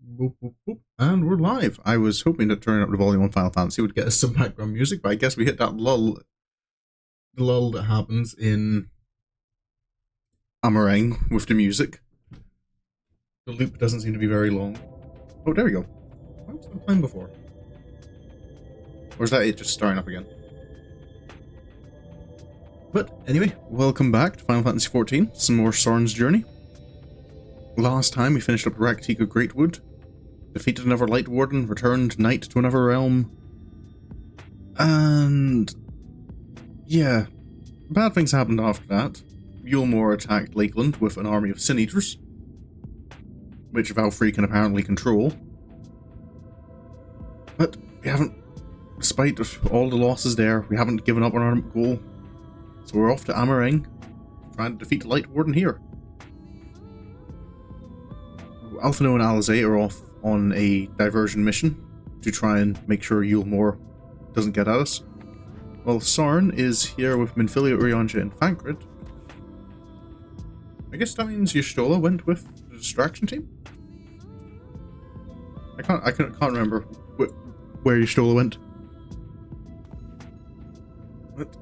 Boop, boop, boop. And we're live. I was hoping to turn up the volume on Final Fantasy would get us some background music, but I guess we hit that lull that happens in Amh Araeng with the music. The loop doesn't seem to be very long. Oh, there we go. Why was I playing before? Or is that it just starting up again? But anyway, welcome back to Final Fantasy XIV, some more Sorin's journey. Last time we finished up Rak'tika Greatwood, defeated another Light Warden, returned knight to another realm, and yeah, bad things happened after that. Eulmore attacked Lakeland with an army of sineaters, which Vauthry can apparently control. But we haven't, despite all the losses there, we haven't given up on our goal. So we're off to Amh Araeng, trying to defeat the Light Warden here. Alphino and Alizé are off on a diversion mission to try and make sure Eulmore doesn't get at us. While Sorin is here with Minfilia, Urianger, and Thancred. I guess that means Y'shtola went with the distraction team? I can't remember where Y'shtola went. But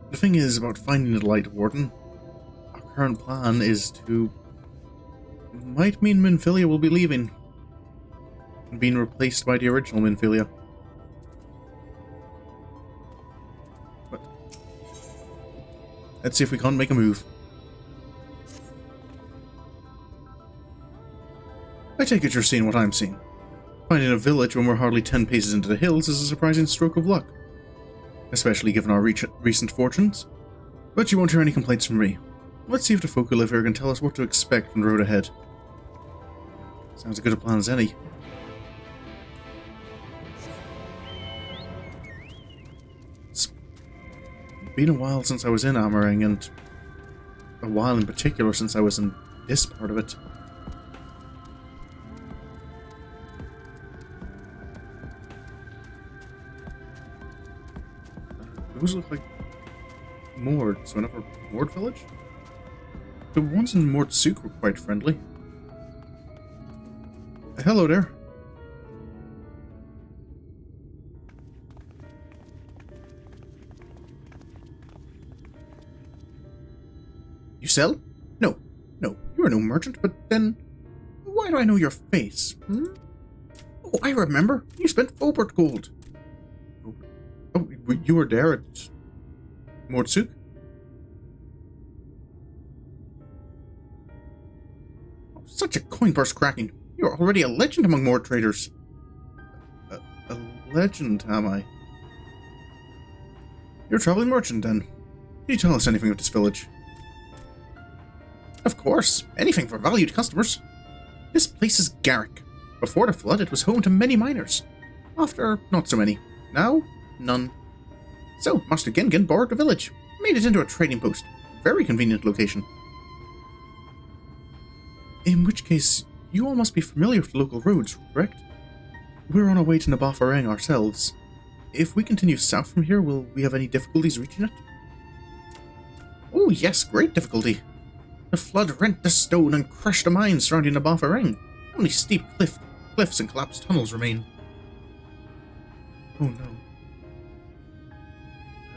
the thing is about finding the Light Warden, our current plan is to... might mean Minfilia will be leaving and being replaced by the original Minfilia. But let's see if we can't make a move. I take it you're seeing what I'm seeing. Finding a village when we're hardly 10 paces into the hills is a surprising stroke of luck, especially given our recent fortunes. But you won't hear any complaints from me. Let's see if the folk who live here can tell us what to expect from the road ahead. Sounds as good a plan as any. It's been a while since I was in Amh Araeng, and a while in particular since I was in this part of it. Those look like Mord, so another Mord village? The ones in Mordsuk were quite friendly. Hello there. You sell? No, you're no merchant, but then why do I know your face? Hmm? Oh, I remember. You spent Obert gold. Oh, you were there at Mordsuk? Oh, such a coin purse cracking. You're already a legend among Mord traders. A legend, am I? You're a traveling merchant, then. Can you tell us anything of this village? Of course. Anything for valued customers. This place is Garrick. Before the flood, it was home to many miners. After, not so many. Now, none. So, Master Gengen borrowed the village. Made it into a trading post. Very convenient location. In which case, you all must be familiar with the local roads, correct? We're on our way to Amh Araeng ourselves. If we continue south from here, will we have any difficulties reaching it? Oh yes, great difficulty. The flood rent the stone and crushed the mines surrounding Amh Araeng. Only steep cliffs and collapsed tunnels remain. Oh no.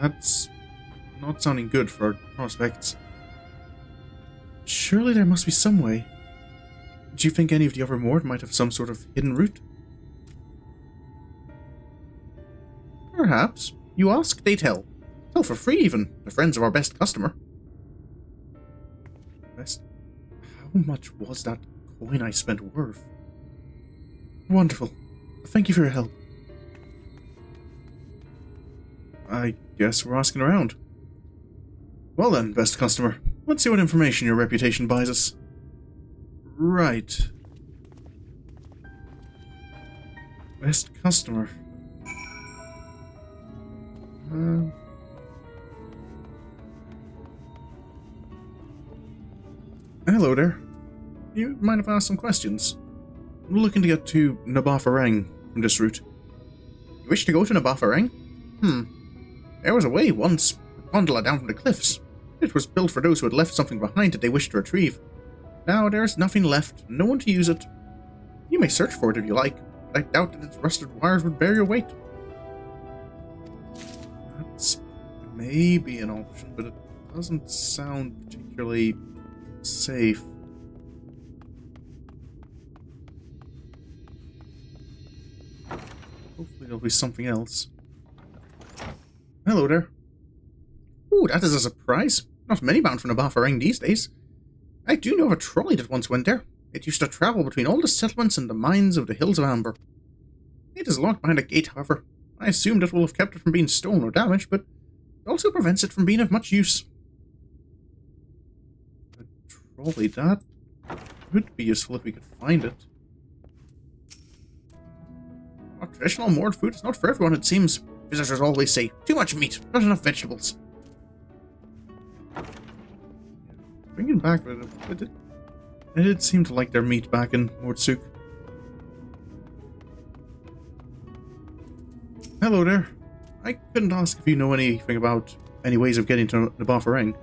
That's not sounding good for our prospects. Surely there must be some way. Do you think any of the other Mord might have some sort of hidden route? Perhaps. You ask, they tell. Tell for free even, the friends of our best customer. Best? How much was that coin I spent worth? Wonderful. Thank you for your help. I guess we're asking around. Well then, best customer. Let's see what information your reputation buys us. Right. Best customer. Hello there. You might have asked some questions. I'm looking to get to Amh Araeng from this route. You wish to go to Amh Araeng? There was a way once. A gondola down from the cliffs. It was built for those who had left something behind that they wished to retrieve. Now there's nothing left, no one to use it. You may search for it if you like, but I doubt that its rusted wires would bear your weight. That's maybe an option, but it doesn't sound particularly safe. Hopefully there'll be something else. Hello there. Ooh, that is a surprise. Not many bound from Amh Araeng these days. I do know of a trolley that once went there. It used to travel between all the settlements and the mines of the Hills of Amber. It is locked behind a gate, however. I assume that will have kept it from being stolen or damaged, but it also prevents it from being of much use. A trolley, that would be useful if we could find it. Our traditional moored food is not for everyone, it seems. Visitors always say, too much meat, not enough vegetables. Bringing back, but it did seem to like their meat back in Mordsuk. Hello there. I couldn't ask if you know anything about any ways of getting to Amh Araeng.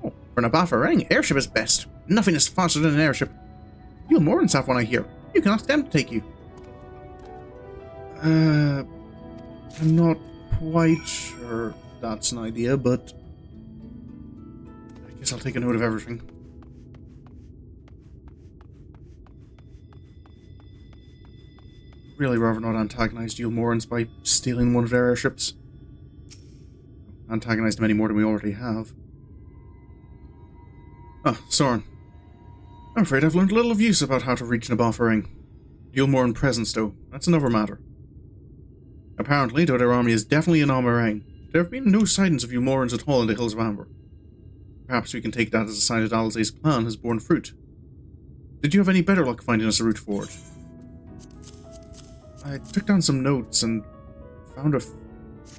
Oh, for Amh Araeng, airship is best. Nothing is faster than an airship. Eulmore have one, I hear. You can ask them to take you. I'm not quite sure that's an idea, but I guess I'll take a note of everything. Really rather not antagonize Eulmore by stealing one of their airships. Antagonize them any more than we already have. Ah, Sorin. I'm afraid I've learned little of use about how to reach Amh Araeng. Eulmore presence, though, that's another matter. Apparently, though their army is definitely in Amh Araeng, there have been no sightings of Eulmore at all in the Hills of Amber. Perhaps we can take that as a sign that Alzay's plan has borne fruit. Did you have any better luck finding us a route forward? I took down some notes and found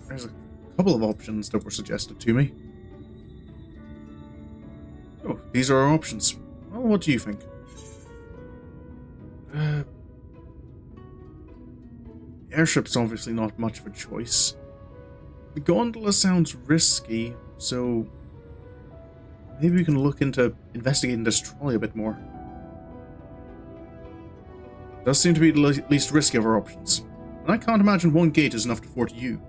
there's a couple of options that were suggested to me. Oh, these are our options. Well, what do you think? Airship's obviously not much of a choice. The gondola sounds risky, so maybe we can look into investigating this trolley a bit more. Does seem to be the least risky of our options, and I can't imagine one gate is enough to fort you.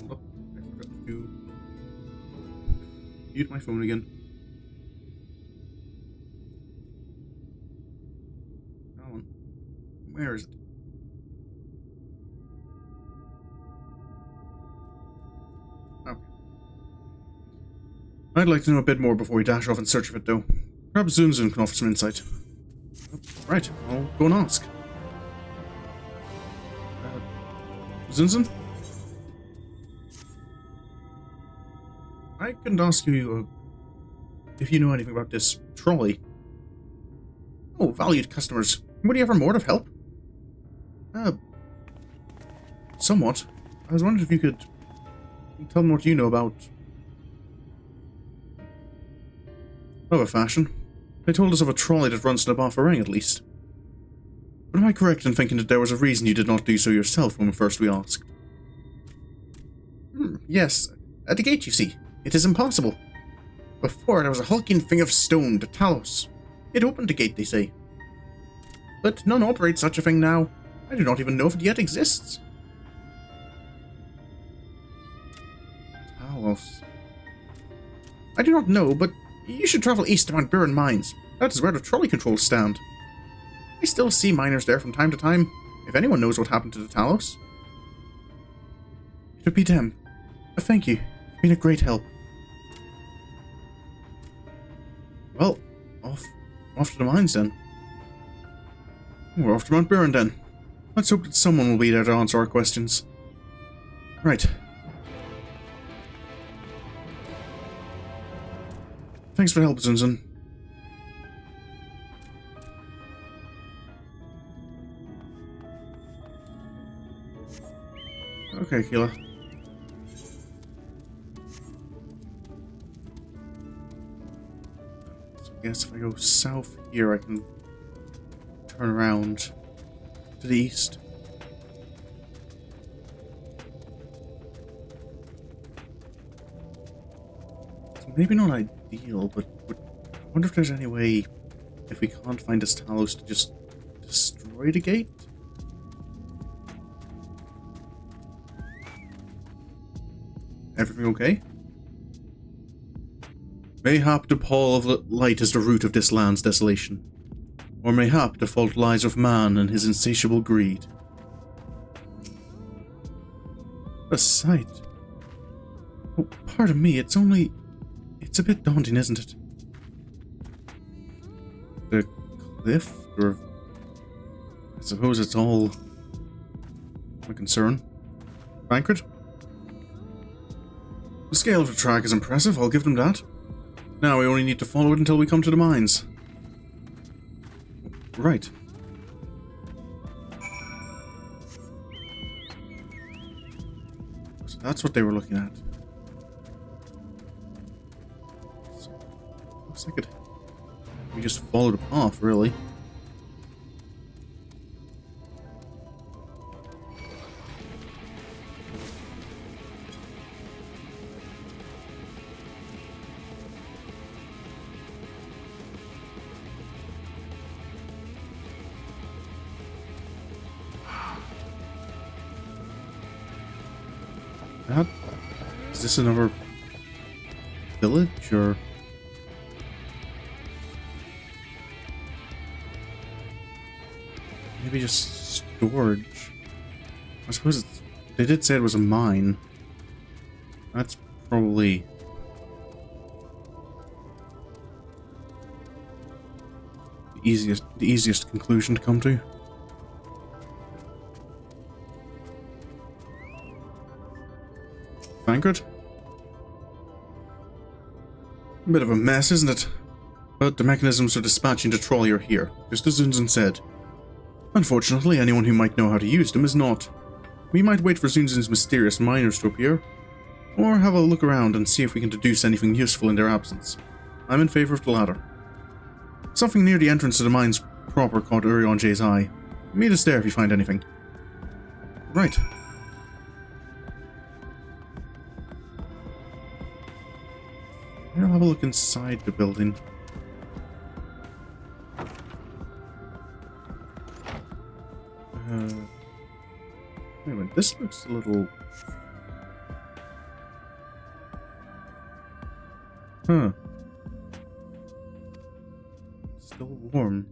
Look, I forgot to mute my phone again. Alan, where is it? Okay. I'd like to know a bit more before we dash off in search of it, though. Perhaps Zunzun can offer some insight. Right, I'll go and ask. Zunzun? I couldn't ask you if you know anything about this trolley. Oh, valued customers. Would you ever more of help? Somewhat. I was wondering if you could tell me what you know about of a fashion. They told us of a trolley that runs to Amh Araeng, at least. But am I correct in thinking that there was a reason you did not do so yourself when first we asked? Yes. At the gate, you see. It is impossible. Before, there was a hulking thing of stone, the Talos. It opened the gate, they say. But none operate such a thing now. I do not even know if it yet exists. Talos. I do not know, but you should travel east to Mount Buren Mines. That is where the trolley controls stand. I still see miners there from time to time, if anyone knows what happened to the Talos. It would be them. Thank you. You've been a great help. Well, off to the mines then. We're off to Mount Buren then. Let's hope that someone will be there to answer our questions. Right. Thanks for the help, Zunzun. Okay, Keela. So I guess if I go south here, I can turn around to the east. It's maybe not ideal, but I wonder if there's any way if we can't find this Talos, to just destroy the gate? Everything okay? Mayhap the pall of light is the root of this land's desolation. Or mayhap the fault lies with man and his insatiable greed. A sight. Oh, pardon me, it's a bit daunting, isn't it? The cliff, or I suppose it's all a concern. Banquet? The scale of the track is impressive, I'll give them that. Now we only need to follow it until we come to the mines. Right. So that's what they were looking at. So, looks like it. We just followed the path, really. Is this another village, or... maybe just storage? I suppose it's... they did say it was a mine. That's probably... the easiest conclusion to come to. Banquet? A bit of a mess, isn't it? But the mechanisms for dispatching the trolley are here, just as Zunzun said. Unfortunately, anyone who might know how to use them is not. We might wait for Zunzun's mysterious miners to appear, or have a look around and see if we can deduce anything useful in their absence. I'm in favor of the latter. Something near the entrance to the mines proper caught Urianje's eye. Meet us there if you find anything. Right. I'll have a look inside the building. Wait a minute, this looks a little... huh. Still warm.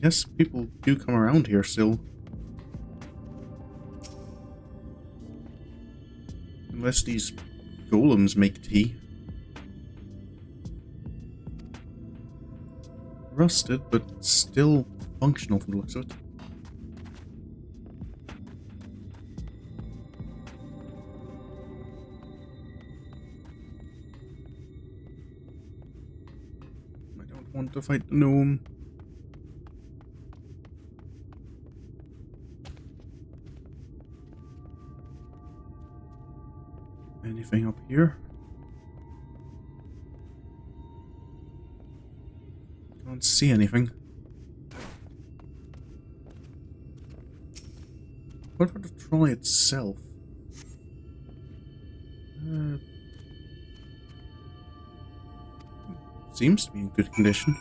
Guess people do come around here still. Unless these golems make tea. Rusted, but still functional from the looks of it. I don't want to fight the gnome. Anything up here? Can't see anything. What about the trolley itself? Seems to be in good condition.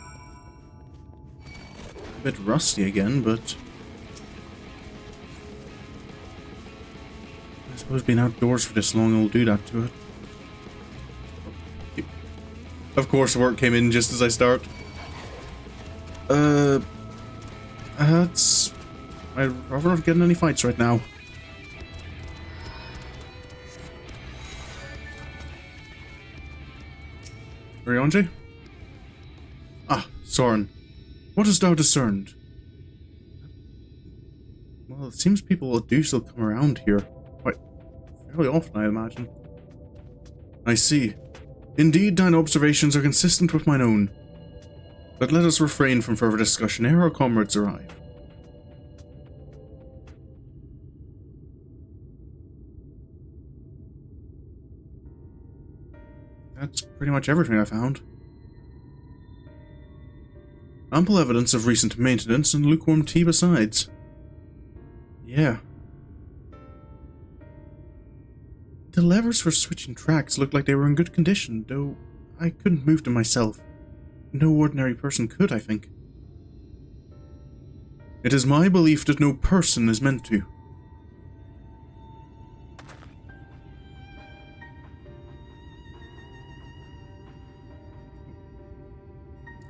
A bit rusty again, but... I suppose being outdoors for this long will do that to it. Of course, work came in just as I start. That's... I'd rather not get in any fights right now. Urianje? Ah, Sorin. What hast thou discerned? Well, it seems people do still come around here. Quite fairly often, I imagine. I see. Indeed, thine observations are consistent with mine own. But let us refrain from further discussion ere our comrades arrive. That's pretty much everything I found. Ample evidence of recent maintenance and lukewarm tea besides. Yeah. The levers for switching tracks looked like they were in good condition, though I couldn't move them myself. No ordinary person could, I think. It is my belief that no person is meant to.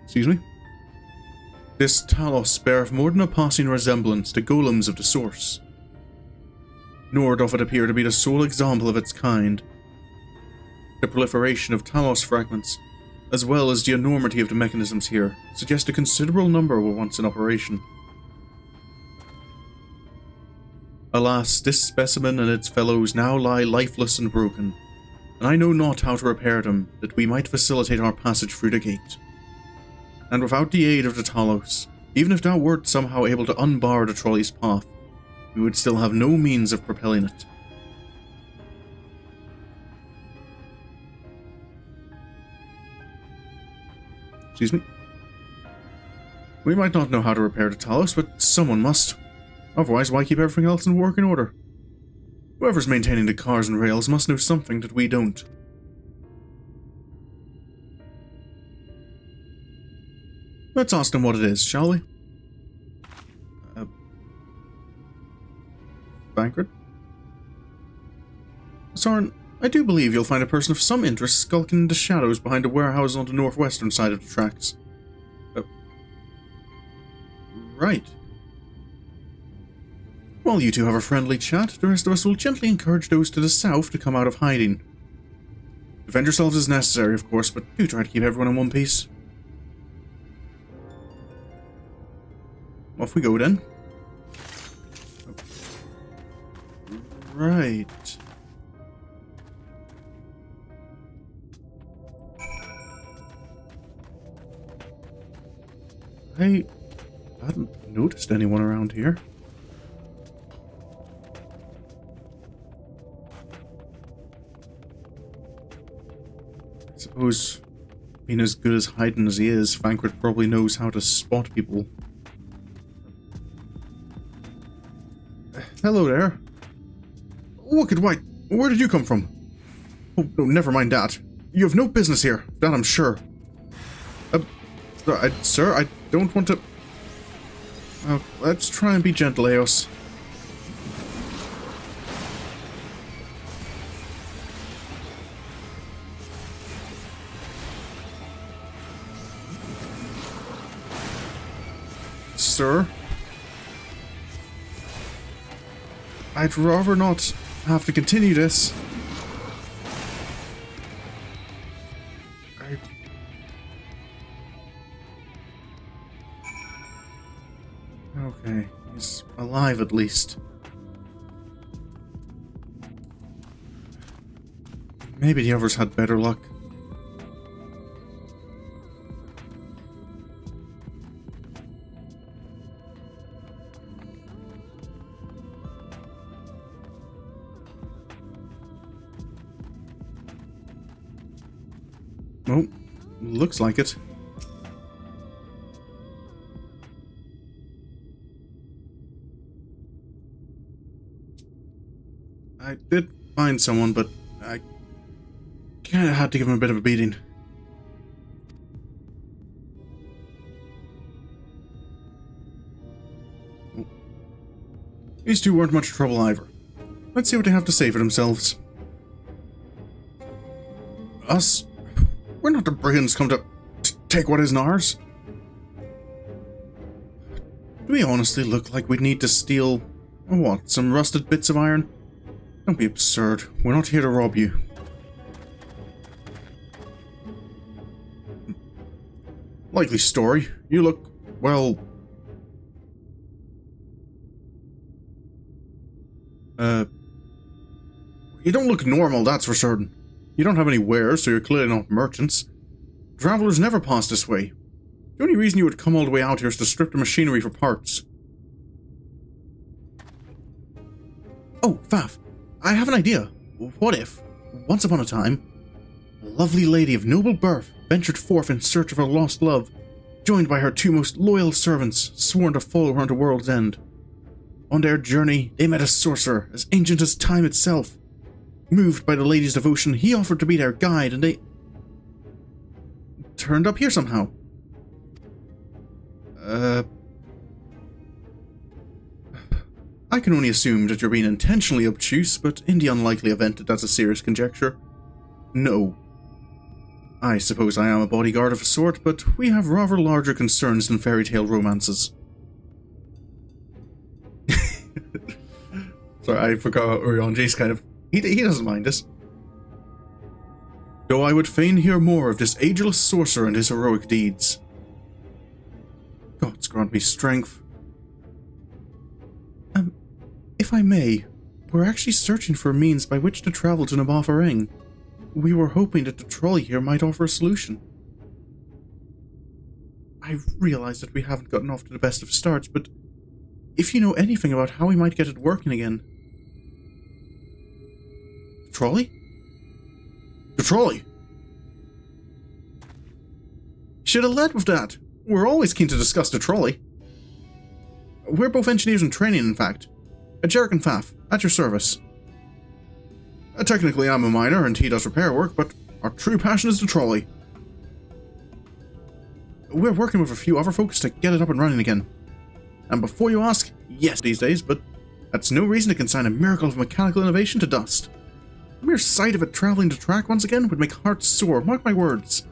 Excuse me? This Talos beareth more than a passing resemblance to golems of the Source. Nor doth it appear to be the sole example of its kind. The proliferation of Talos fragments, as well as the enormity of the mechanisms here, suggest a considerable number were once in operation. Alas, this specimen and its fellows now lie lifeless and broken, and I know not how to repair them, that we might facilitate our passage through the gate. And without the aid of the Talos, even if thou wert somehow able to unbar the trolley's path, we would still have no means of propelling it. Excuse me? We might not know how to repair the Talos, but someone must. Otherwise, why keep everything else in working order? Whoever's maintaining the cars and rails must know something that we don't. Let's ask them what it is, shall we? Banquet? Sorin, I do believe you'll find a person of some interest skulking in the shadows behind a warehouse on the northwestern side of the tracks. Right. While you two have a friendly chat, the rest of us will gently encourage those to the south to come out of hiding. Defend yourselves as necessary, of course, but do try to keep everyone in one piece. Off we go then. Right. I hadn't noticed anyone around here. I suppose, being as good as hiding as he is, Banquet probably knows how to spot people. Hello there. Wicked White, where did you come from? Oh, no, never mind that. You have no business here, that I'm sure. Sir, I don't want to... let's try and be gentle, Eos. Sir? I'd rather not have to continue this. Okay, he's alive at least. Maybe the others had better luck. Oh, looks like it. I did find someone, but I kinda had to give him a bit of a beating. These two weren't much trouble either. Let's see what they have to say for themselves. Us? We're not the brigands come to take what isn't ours. Do we honestly look like we'd need to steal, what, some rusted bits of iron? Don't be absurd. We're not here to rob you. Likely story. You look, well... You don't look normal, that's for certain. You don't have any wares, so you're clearly not merchants. Travelers never pass this way. The only reason you would come all the way out here is to strip the machinery for parts. Oh, Faf, I have an idea. What if, once upon a time, a lovely lady of noble birth ventured forth in search of her lost love, joined by her two most loyal servants, sworn to follow her unto world's end. On their journey, they met a sorcerer as ancient as time itself. Moved by the lady's devotion, he offered to be their guide, and they turned up here somehow. I can only assume that you're being intentionally obtuse, but in the unlikely event that that's a serious conjecture, no. I suppose I am a bodyguard of a sort, but we have rather larger concerns than fairy tale romances. Sorry, I forgot Urianji's kind of... He doesn't mind us. Though I would fain hear more of this ageless sorcerer and his heroic deeds. Gods grant me strength. If I may, we're actually searching for a means by which to travel to Amh Araeng. We were hoping that the trolley here might offer a solution. I realize that we haven't gotten off to the best of starts, but if you know anything about how we might get it working again... The trolley? The trolley! Should have led with that. We're always keen to discuss the trolley. We're both engineers in training, in fact. Jarek and Faf, at your service. Technically, I'm a miner and he does repair work, but our true passion is the trolley. We're working with a few other folks to get it up and running again. And before you ask, yes these days, but that's no reason to consign a miracle of mechanical innovation to dust. The mere sight of it travelling the track once again would make hearts sore, mark my words.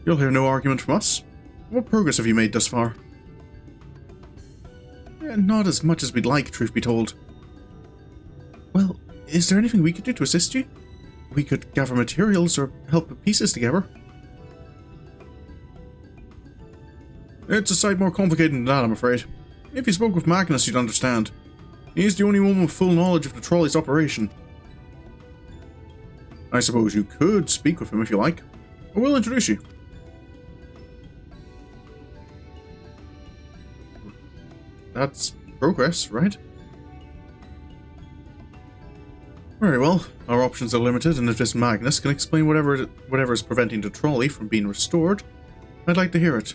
You'll hear no argument from us. What progress have you made thus far? Not as much as we'd like, truth be told. Well, is there anything we could do to assist you? We could gather materials or help put pieces together. It's a sight more complicated than that, I'm afraid. If you spoke with Magnus, you'd understand. He's the only one with full knowledge of the trolley's operation. I suppose you could speak with him if you like. I will introduce you. That's progress, right? Very well. Our options are limited, and if this Magnus can explain whatever is preventing the trolley from being restored, I'd like to hear it.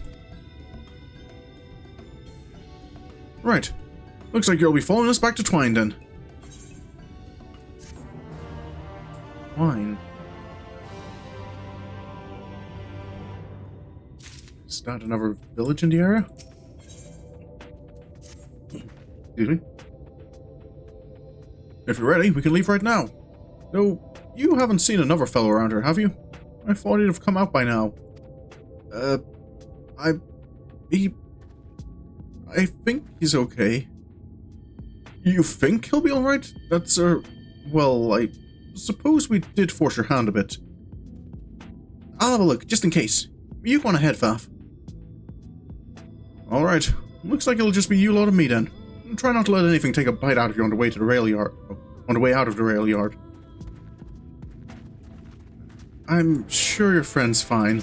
Right. Looks like you'll be following us back to Twine, then. Twine. Is that another village in the area? Excuse me. If you're ready, we can leave right now. Though, you haven't seen another fellow around here, have you? I thought he'd have come out by now. I think he's okay. You think he'll be alright? That's, well, I suppose we did force your hand a bit. I'll have a look, just in case. You go on ahead, Faf. Alright, looks like it'll just be you lot of me then. Try not to let anything take a bite out of you on the way to the rail yard. On the way out of the rail yard. I'm sure your friend's fine.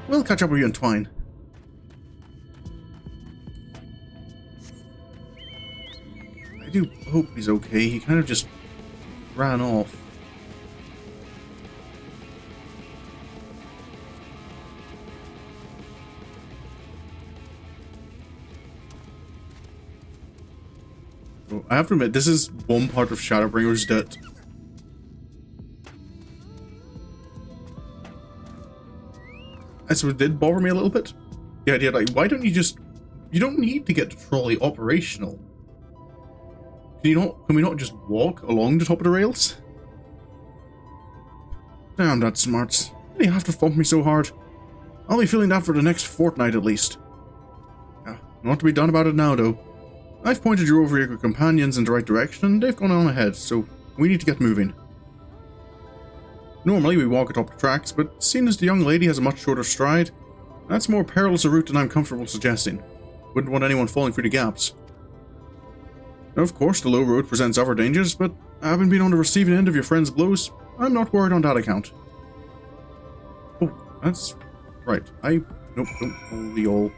We'll catch up with you in Twine. I do hope he's okay. He kind of just ran off. I have to admit, this is one part of Shadowbringers that I suppose did bother me a little bit. The idea, like, why don't you just... You don't need to get the trolley operational. Can we not just walk along the top of the rails? Damn, that smarts. Why do you have to thump me so hard? I'll be feeling that for the next fortnight at least. Not to be done about it now, though. I've pointed you over your companions in the right direction, and they've gone on ahead, so we need to get moving. Normally we walk atop the tracks, but seeing as the young lady has a much shorter stride, that's more perilous a route than I'm comfortable suggesting. Wouldn't want anyone falling through the gaps. Of course, the low road presents other dangers, but having been on the receiving end of your friend's blows, I'm not worried on that account. Oh, that's right. Nope, don't hold the all.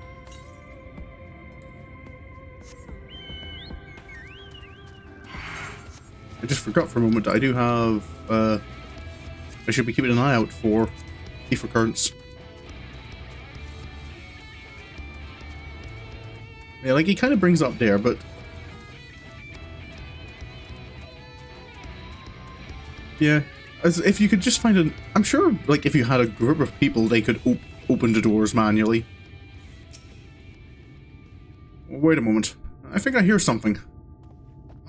I just forgot for a moment, I do have, I should be keeping an eye out for thief recurrence. Yeah, like he kind of brings up there, but Yeah. As if you could just find an... I'm sure, like, if you had a group of people, they could open the doors manually. Wait a moment. I think I hear something.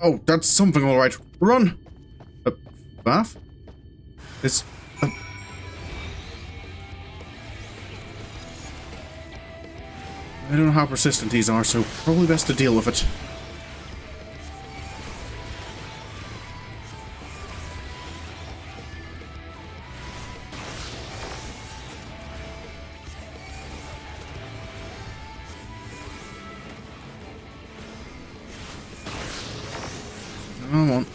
Oh, that's something alright. Run! Bath? It's... I don't know how persistent these are, so probably best to deal with it. Come on.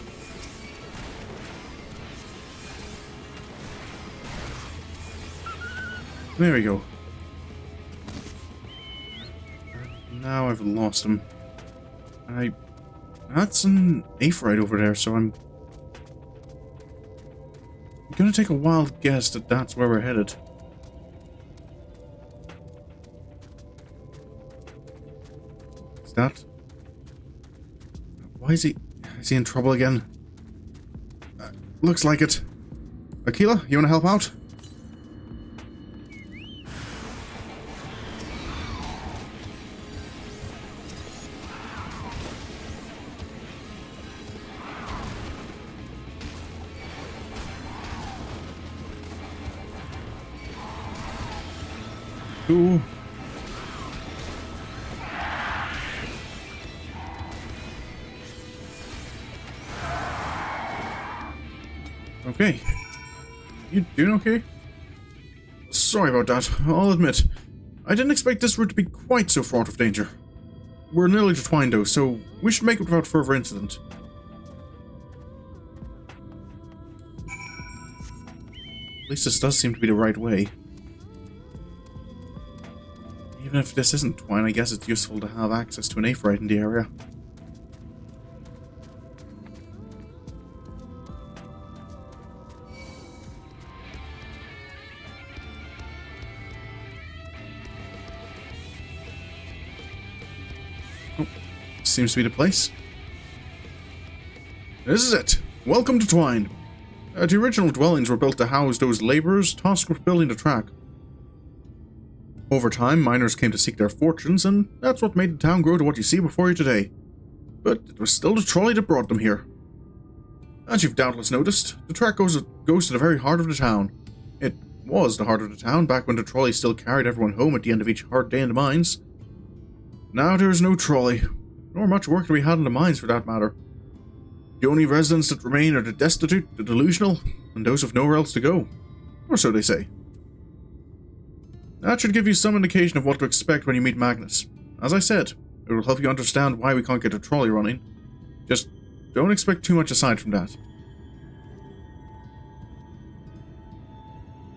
There we go. Now I've lost him. That's an Amh right over there, so I'm gonna take a wild guess that that's where we're headed. Is that... Why is he... Is he in trouble again? Looks like it. Aquila, you wanna help out? Ooh. Okay. You doing okay? Sorry about that, I'll admit. I didn't expect this route to be quite so fraught with danger. We're nearly intertwined though, so we should make it without further incident. At least this does seem to be the right way. Even if this isn't Twine, I guess it's useful to have access to an Amh right in the area. Oh, seems to be the place. This is it! Welcome to Twine! The original dwellings were built to house those labourers tasked with building the track. Over time, miners came to seek their fortunes, and that's what made the town grow to what you see before you today. But it was still the trolley that brought them here. As you've doubtless noticed, the track goes to the very heart of the town. It was the heart of the town back when the trolley still carried everyone home at the end of each hard day in the mines. Now there is no trolley, nor much work to be had in the mines for that matter. The only residents that remain are the destitute, the delusional, and those with nowhere else to go. Or so they say. That should give you some indication of what to expect when you meet Magnus. As I said, it will help you understand why we can't get a trolley running. Just don't expect too much aside from that.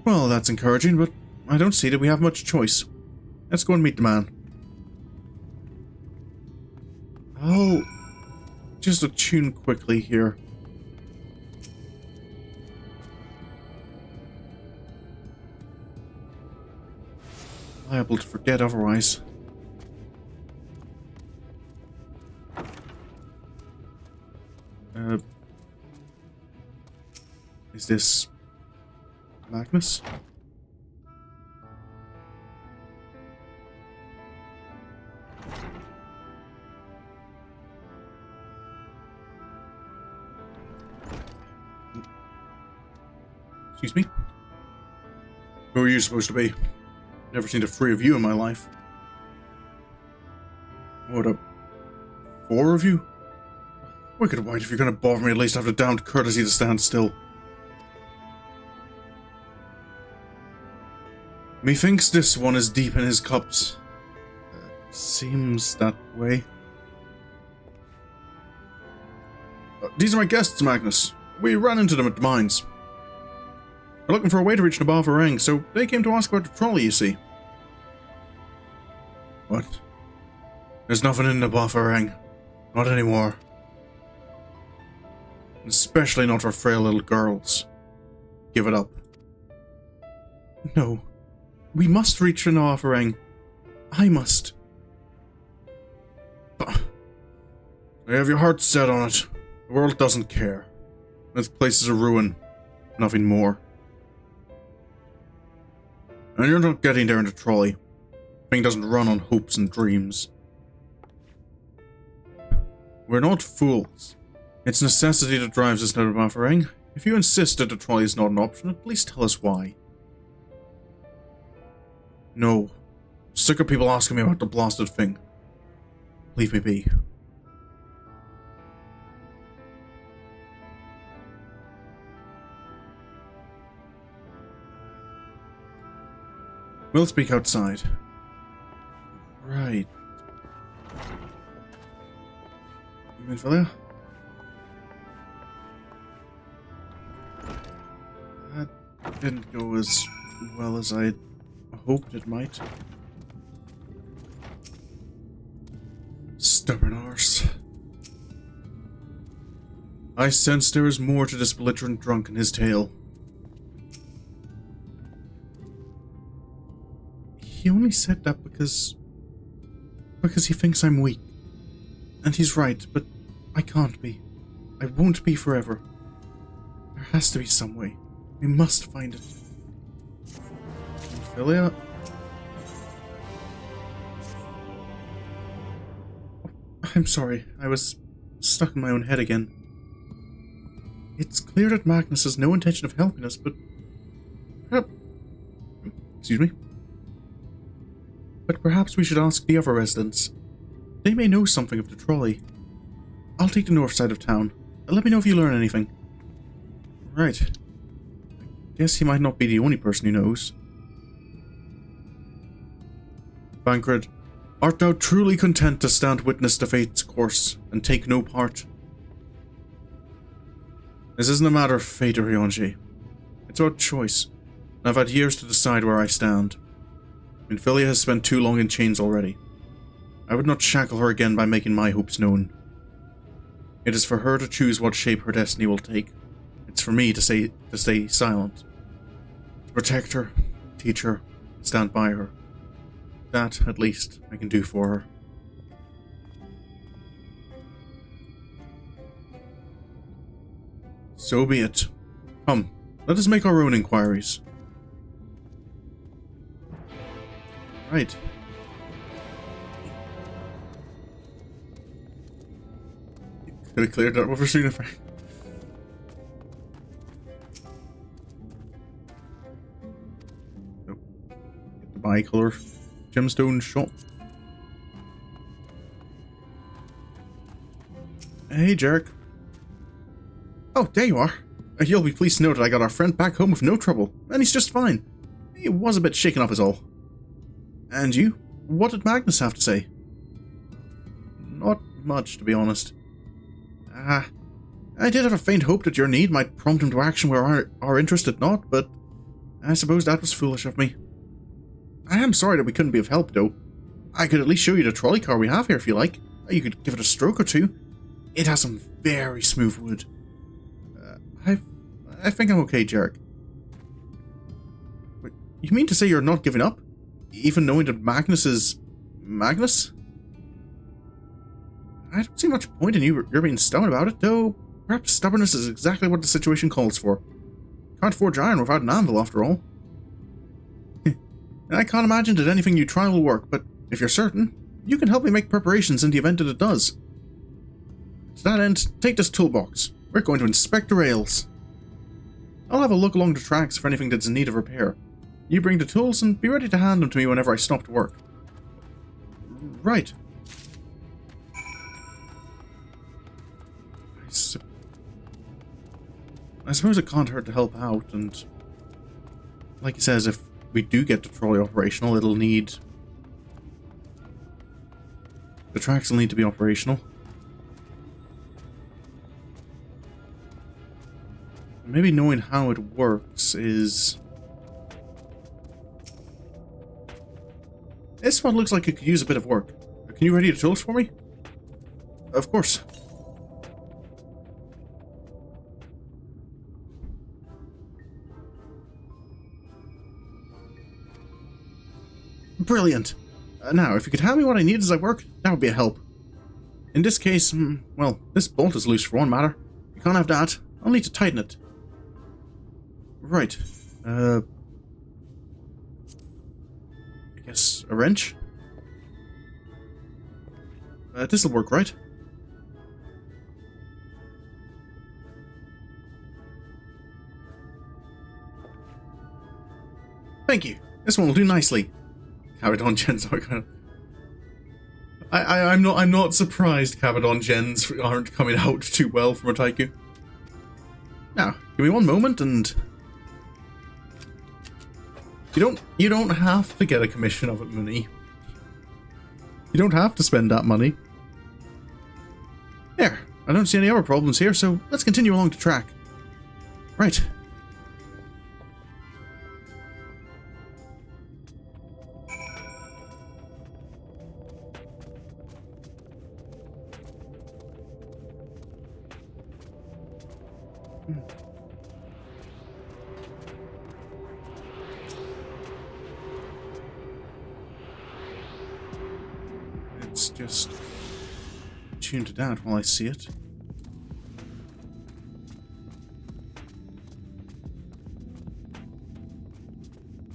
Well, that's encouraging, but I don't see that we have much choice. Let's go and meet the man. I'll just attune quickly here. Liable to forget otherwise. Is this Magnus? Excuse me? Who are you supposed to be? Never seen the three of you in my life. What, four of you? Wicked white, if you're gonna bother me, at least have the damned courtesy to stand still. Methinks this one is deep in his cups. Seems that way. These are my guests, Magnus. We ran into them at the mines. We're looking for a way to reach Amh Araeng, so they came to ask about the trolley, you see. What? There's nothing in Amh Araeng. Not anymore. Especially not for frail little girls. Give it up. No. We must reach Amh Araeng. I must. But you have your heart set on it. The world doesn't care. This place is a ruin. nothing more. And you're not getting there in a trolley. Thing doesn't run on hopes and dreams. We're not fools. It's necessity that drives us now to Amh Araeng. If you insist that the trolley is not an option, at least tell us why. No. Sick of people asking me about the blasted thing. Leave me be. We'll speak outside. Right. You in for there? That didn't go as well as I hoped it might. Stubborn arse. I sense there is more to this belligerent drunk and his tale. He only said that because he thinks I'm weak. And he's right, but I can't be. I won't be forever. There has to be some way. We must find it. Ophelia? Oh, I'm sorry, I was stuck in my own head again. It's clear that Magnus has no intention of helping us, but... Excuse me? But perhaps we should ask the other residents. They may know something of the trolley. I'll take the north side of town. Let me know if you learn anything. Right. I guess he might not be the only person who knows. Bancred, art thou truly content to stand witness to fate's course, and take no part? This isn't a matter of fate or Yonji. It's about choice. I've had years to decide where I stand. Ophelia has spent too long in chains already. I would not shackle her again by making my hopes known. It is for her to choose what shape her destiny will take. It's for me to stay silent. To protect her, teach her, stand by her. That, at least, I can do for her. So be it. Come, let us make our own inquiries. Right. Could have cleared that over soon if I... Nope. Get the bicolor gemstone shop. Hey, Jarek. Oh, there you are. You'll be pleased to know that I got our friend back home with no trouble, and he's just fine. He was a bit shaken up is all. And you? What did Magnus have to say? Not much, to be honest. I did have a faint hope that your need might prompt him to action where our interest did not, but I suppose that was foolish of me. I am sorry that we couldn't be of help, though. I could at least show you the trolley car we have here if you like. You could give it a stroke or two. It has some very smooth wood. I think I'm okay, Jarek. Wait, you mean to say you're not giving up? Even knowing that Magnus is... Magnus? I don't see much point in you're being stubborn about it, though perhaps stubbornness is exactly what the situation calls for. Can't forge iron without an anvil, after all. I can't imagine that anything you try will work, but if you're certain, you can help me make preparations in the event that it does. To that end, take this toolbox. We're going to inspect the rails. I'll have a look along the tracks for anything that's in need of repair. You bring the tools and be ready to hand them to me whenever I stop to work. Right. I suppose it can't hurt to help out, and like he says, if we do get the trolley operational, it'll need... The tracks will need to be operational. Maybe knowing how it works is... This one looks like it could use a bit of work. Can you ready the tools for me? Of course. Brilliant. Now, if you could hand me what I need as I work, that would be a help. In this case, well, this bolt is loose for one matter. You can't have that. I'll need to tighten it. Right. I guess a wrench? This'll work, right? Thank you. This one will do nicely. Cabadon gens are kind of... I'm not surprised Cabadon gens aren't coming out too well from Rak'tika. Now, give me one moment and... You don't have to get a commission of it, Mooney. You don't have to spend that money. There, I don't see any other problems here, so let's continue along the track. Right. Let's just tune to that while I see it.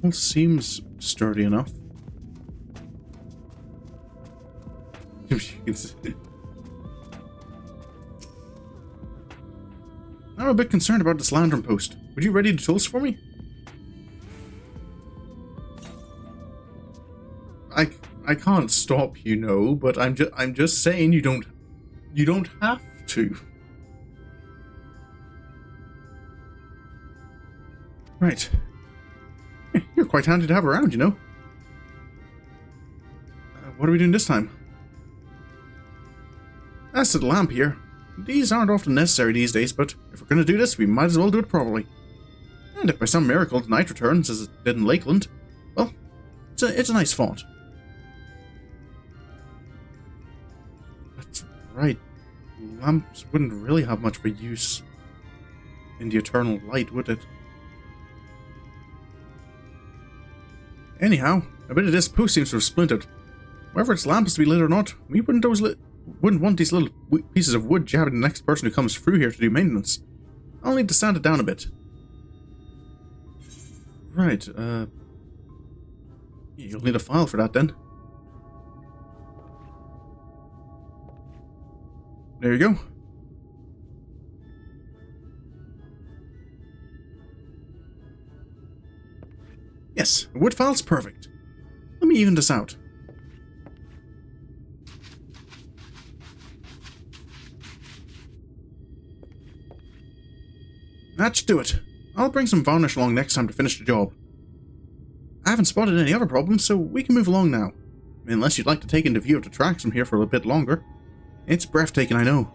Well, seems sturdy enough. I'm a bit concerned about this lantern post. Would you ready to toast for me? I can't stop, you know, but I'm just saying you don't have to. Right. You're quite handy to have around, you know. What are we doing this time? As to the lamp here, these aren't often necessary these days, but if we're going to do this, we might as well do it properly. And if by some miracle the night returns, as it did in Lakeland, well, it's a nice thought. That's right. Lamps wouldn't really have much for use in the eternal light, would it? Anyhow, a bit of this post seems to have splintered. Whether its lamp is to be lit or not, we wouldn't want these little pieces of wood jabbing the next person who comes through here to do maintenance. I'll need to sand it down a bit. Right, you'll need a file for that then. There you go. Yes, a wood file's perfect. Let me even this out. That should do it. I'll bring some varnish along next time to finish the job. I haven't spotted any other problems, so we can move along now. Unless you'd like to take in the view of the tracks from here for a bit longer. It's breathtaking, I know.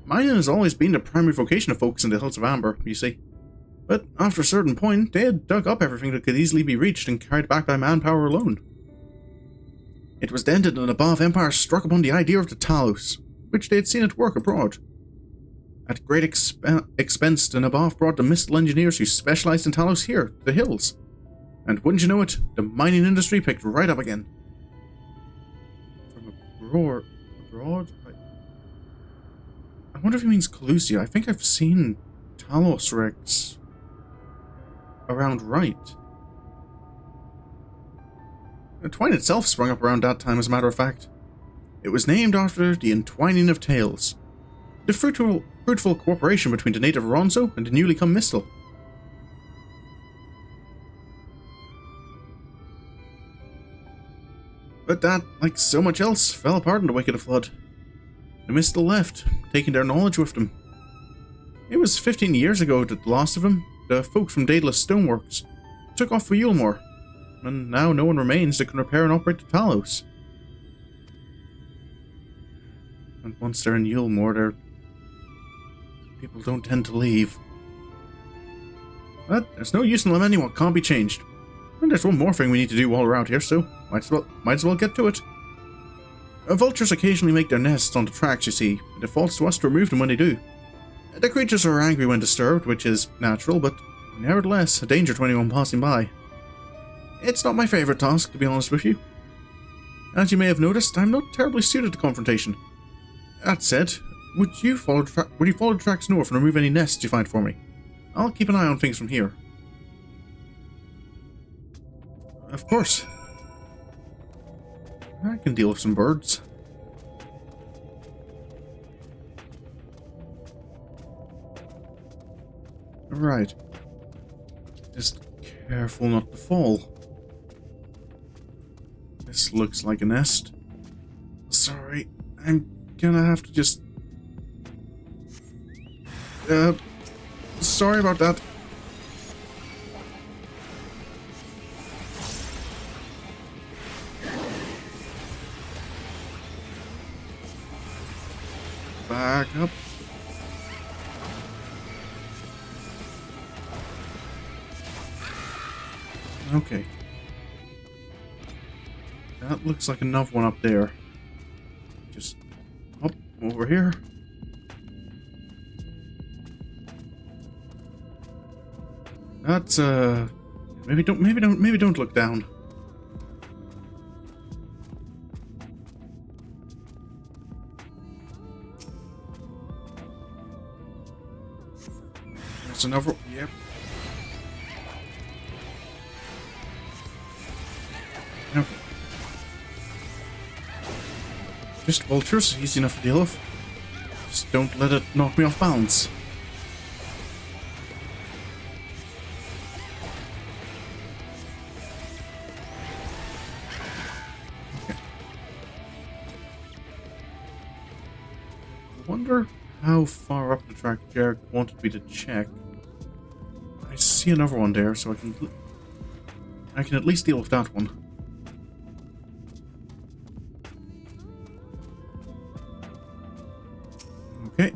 Mining has always been the primary vocation of folks in the Hills of Amber, you see. But after a certain point, they had dug up everything that could easily be reached and carried back by manpower alone. It was then that an Above Empire struck upon the idea of the Talos, which they had seen at work abroad. At great expense, the Nabaf brought the mystical engineers who specialized in Talos here, to the hills. And wouldn't you know it, the mining industry picked right up again. From abroad? I wonder if he means Calusia. I think I've seen Talos wrecks around right. The Twine itself sprung up around that time, as a matter of fact. It was named after the Entwining of Tales, the fruitful cooperation between the native Ronzo and the newly come Mistel. But that, like so much else, fell apart in the wake of the flood. The Mistel left, taking their knowledge with them. It was 15 years ago that the last of them, the folk from Daedalus Stoneworks, took off for Eulmore, and now no one remains that can repair and operate the Talos. And once they're in Eulmore, people don't tend to leave. But there's no use in lamenting what can't be changed. And there's one more thing we need to do while we're out here, so might as well get to it. Vultures occasionally make their nests on the tracks, you see, and it falls to us to remove them when they do. The creatures are angry when disturbed, which is natural, but nevertheless a danger to anyone passing by. It's not my favourite task, to be honest with you. As you may have noticed, I'm not terribly suited to confrontation. That said, Would you follow the tracks north and remove any nests you find for me? I'll keep an eye on things from here. Of course. I can deal with some birds. Right. Just careful not to fall. This looks like a nest. Sorry, I'm gonna have to just... sorry about that. Back up. Okay. That looks like another one up there. Just up over here. That's maybe don't look down. There's another. Yep. Okay. Just vultures, easy enough to deal with. Just don't let it knock me off balance. Okay. I wonder how far up the track Jarek wanted me to check. I see another one there, so I can at least deal with that one. Okay.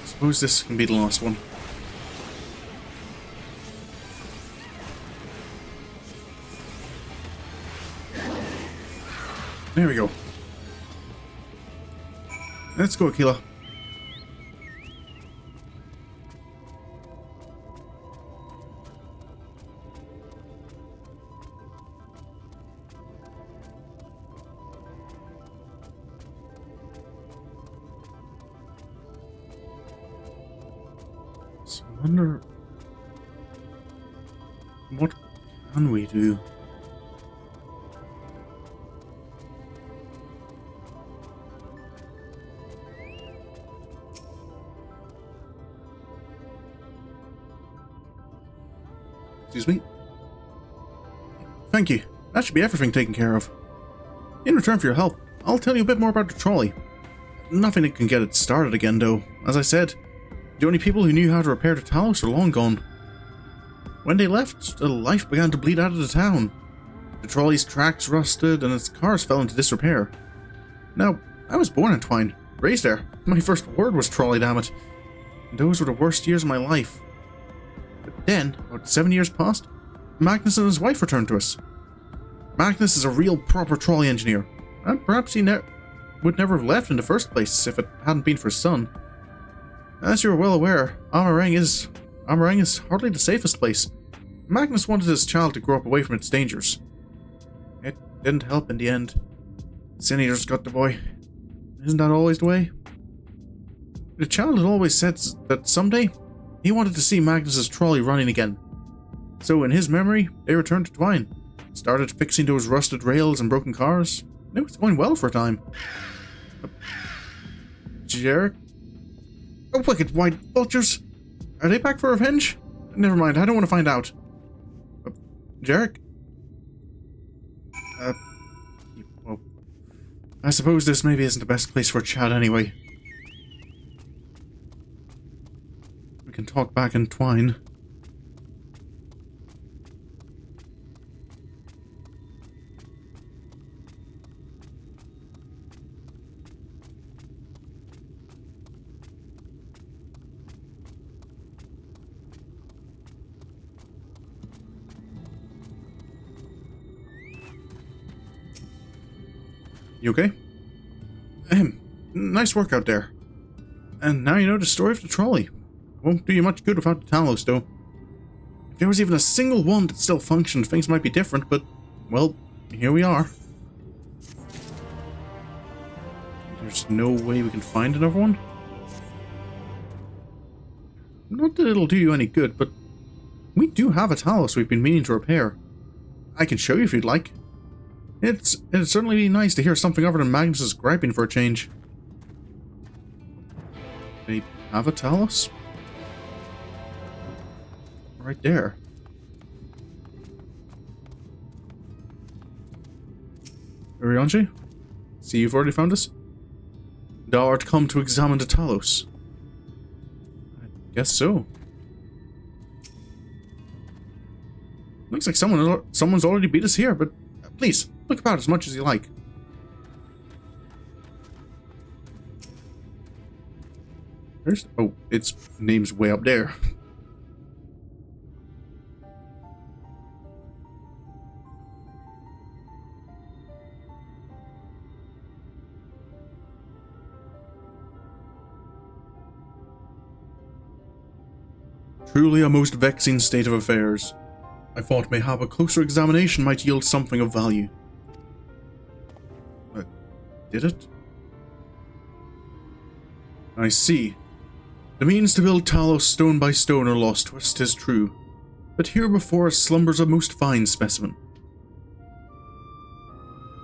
Suppose this can be the last one. There we go. Let's go, Aquila. So I wonder what can we do? Excuse me. Thank you. That should be everything taken care of. In return for your help, I'll tell you a bit more about the trolley. Nothing that can get it started again, though. As I said, the only people who knew how to repair the Talos are long gone. When they left, the life began to bleed out of the town. The trolley's tracks rusted and its cars fell into disrepair. Now, I was born in Twine, raised there. My first word was trolley, damn it. And those were the worst years of my life. But then, about 7 years passed, Magnus and his wife returned to us. Magnus is a real proper trolley engineer, and perhaps he would never have left in the first place if it hadn't been for his son. As you are well aware, Amh Araeng is hardly the safest place. Magnus wanted his child to grow up away from its dangers. It didn't help in the end. Sineaters got the boy. Isn't that always the way? The child had always said that someday he wanted to see Magnus's trolley running again. So in his memory, they returned to Twine, started fixing those rusted rails and broken cars. It was going well for a time. Jarek? Oh, wicked white vultures! Are they back for revenge? Never mind, I don't want to find out. Jarek? Well, I suppose this maybe isn't the best place for a chat anyway. We can talk back in Twine. You okay? Nice work out there. And now you know the story of the trolley. Won't do you much good without the Talos, though. If there was even a single one that still functioned, things might be different, but, well, here we are. There's no way we can find another one? Not that it'll do you any good, but we do have a Talos we've been meaning to repair. I can show you if you'd like. It'd certainly be nice to hear something other than Magnus's griping for a change. They have a Talos? Right there. Urianji? See, you've already found us? Thou art come to examine the Talos. I guess so. Looks like someone's already beat us here, but please, look about as much as you like. Oh, its name's way up there. Truly a most vexing state of affairs. I thought mayhap a closer examination might yield something of value. But did it? I see. The means to build Talos stone by stone are lost to us, 'tis true, but here before us slumbers a most fine specimen.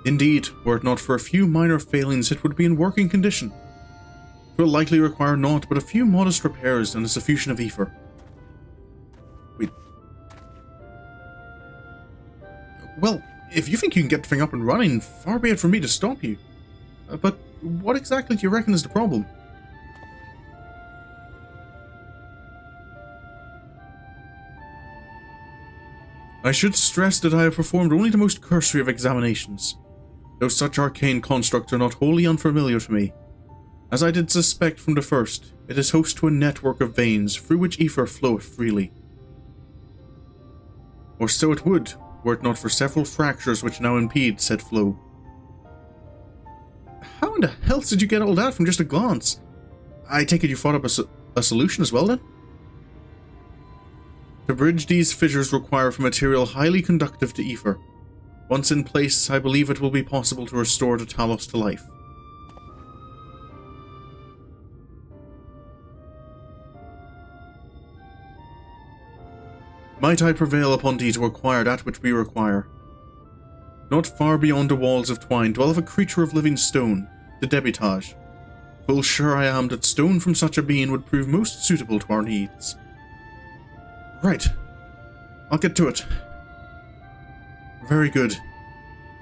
Indeed, were it not for a few minor failings, it would be in working condition. It will likely require naught but a few modest repairs and a suffusion of ether. Wait. Well, if you think you can get the thing up and running, far be it from me to stop you. But what exactly do you reckon is the problem? I should stress that I have performed only the most cursory of examinations, though such arcane constructs are not wholly unfamiliar to me. As I did suspect from the first, it is host to a network of veins through which ether floweth freely. Or so it would, were it not for several fractures which now impede said flow. How in the hell did you get all that from just a glance? I take it you thought up a solution as well then? To bridge these fissures require a material highly conductive to ether. Once in place, I believe it will be possible to restore the Talos to life. Might I prevail upon thee to acquire that which we require? Not far beyond the walls of twine dwelleth a creature of living stone, the Debitage. Full sure I am that stone from such a being would prove most suitable to our needs. Right. I'll get to it. Very good.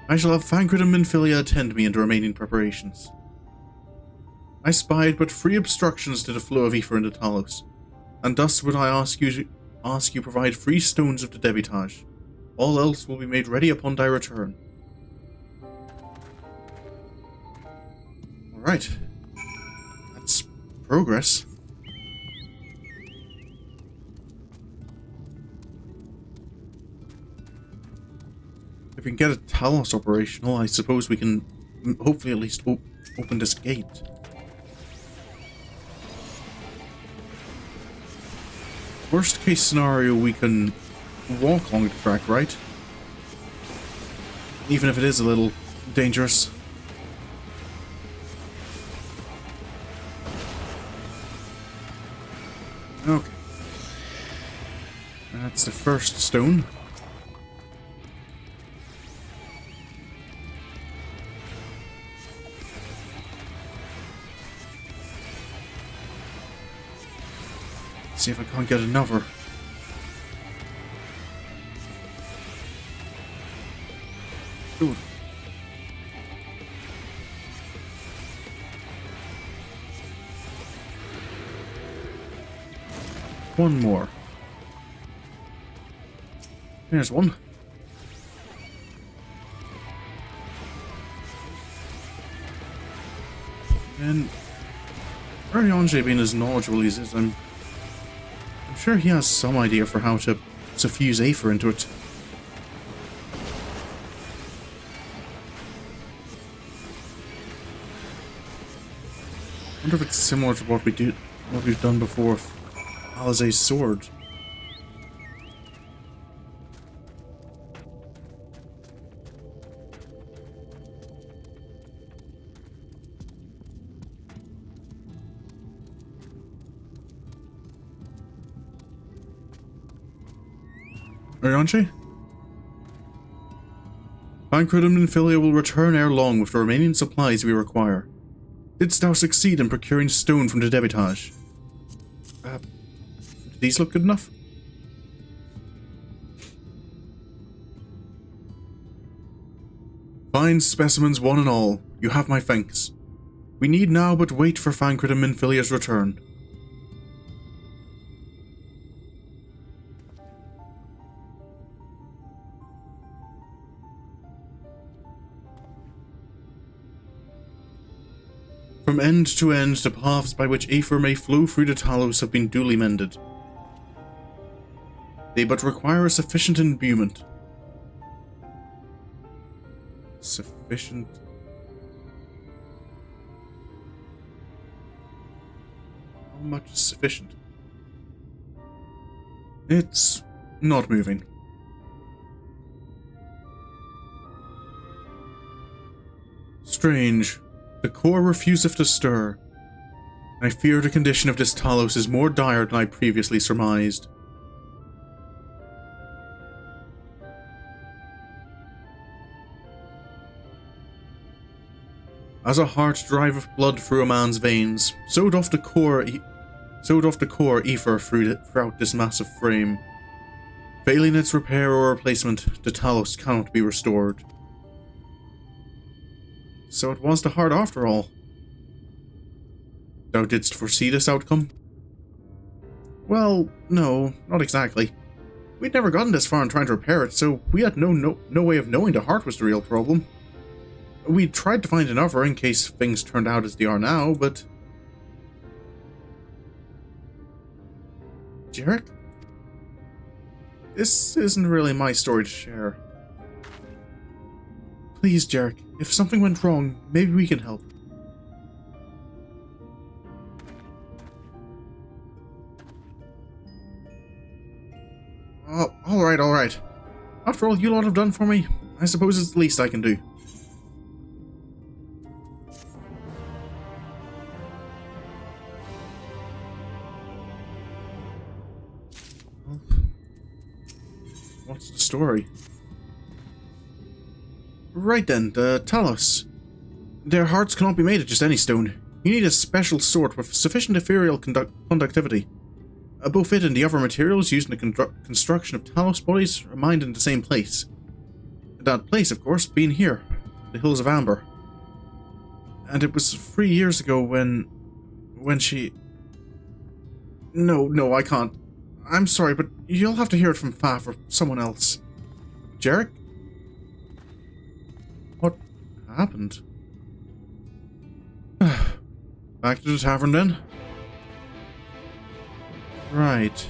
I shall have Thancred and Minfilia attend me in the remaining preparations. I spied but 3 obstructions to the flow of ether into Talos, and thus would I ask you provide 3 stones of the Debitage. All else will be made ready upon thy return. Alright. That's progress. If we can get a Talos operational, I suppose we can hopefully at least open this gate. Worst case scenario, we can walk along the track, right? Even if it is a little dangerous. Okay. That's the first stone. See if I can't get another. Ooh. One more. There's one. And Urianji, being as knowledgeable as he is, I'm sure he has some idea for how to suffuse aether into it. I wonder if it's similar to what we've done before. Alize's sword. Arianche? Bankredom and Filia will return ere long with the remaining supplies we require. Didst thou succeed in procuring stone from the debitage? Do these look good enough? Fine specimens one and all, you have my thanks. We need now but wait for Bankredom and Filia's return. From end to end, the paths by which Aether may flow through the Talos have been duly mended. They but require a sufficient imbuement. Sufficient... How much is sufficient? It's not moving. Strange. The core refuseth to stir. I fear the condition of this Talos is more dire than I previously surmised. As a heart driveth blood through a man's veins, so doth the core ether throughout this massive frame. Failing its repair or replacement, the Talos cannot be restored. So it was the heart after all. Thou didst foresee this outcome? Well, no, not exactly. We'd never gotten this far in trying to repair it, so we had no way of knowing the heart was the real problem. We tried to find another in case things turned out as they are now, but... Jarek? This isn't really my story to share. Please, Jarek, if something went wrong, maybe we can help. Alright. After all you lot have done for me, I suppose it's the least I can do. Well, what's the story? Right then, the Talos. Their hearts cannot be made of just any stone. You need a special sort with sufficient ethereal conductivity. Both it and the other materials used in the construction of Talos bodies are mined in the same place. That place, of course, being here, the Hills of Amber. And it was 3 years ago when she... No, I can't. I'm sorry, but you'll have to hear it from Faf or someone else. Jarek? What happened? Back to the tavern then? Right.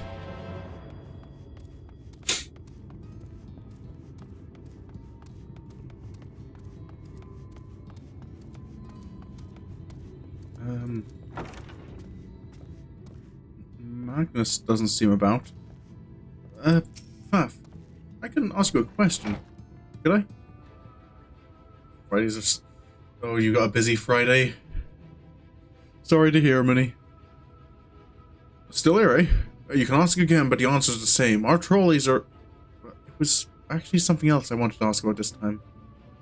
Magnus doesn't seem about. Faf, I can ask you a question. Could I? Fridays are... Oh, you got a busy Friday? Sorry to hear, Minnie. Still here, eh? You can ask again, but the answer's the same. Our trolleys are... It was actually something else I wanted to ask about this time.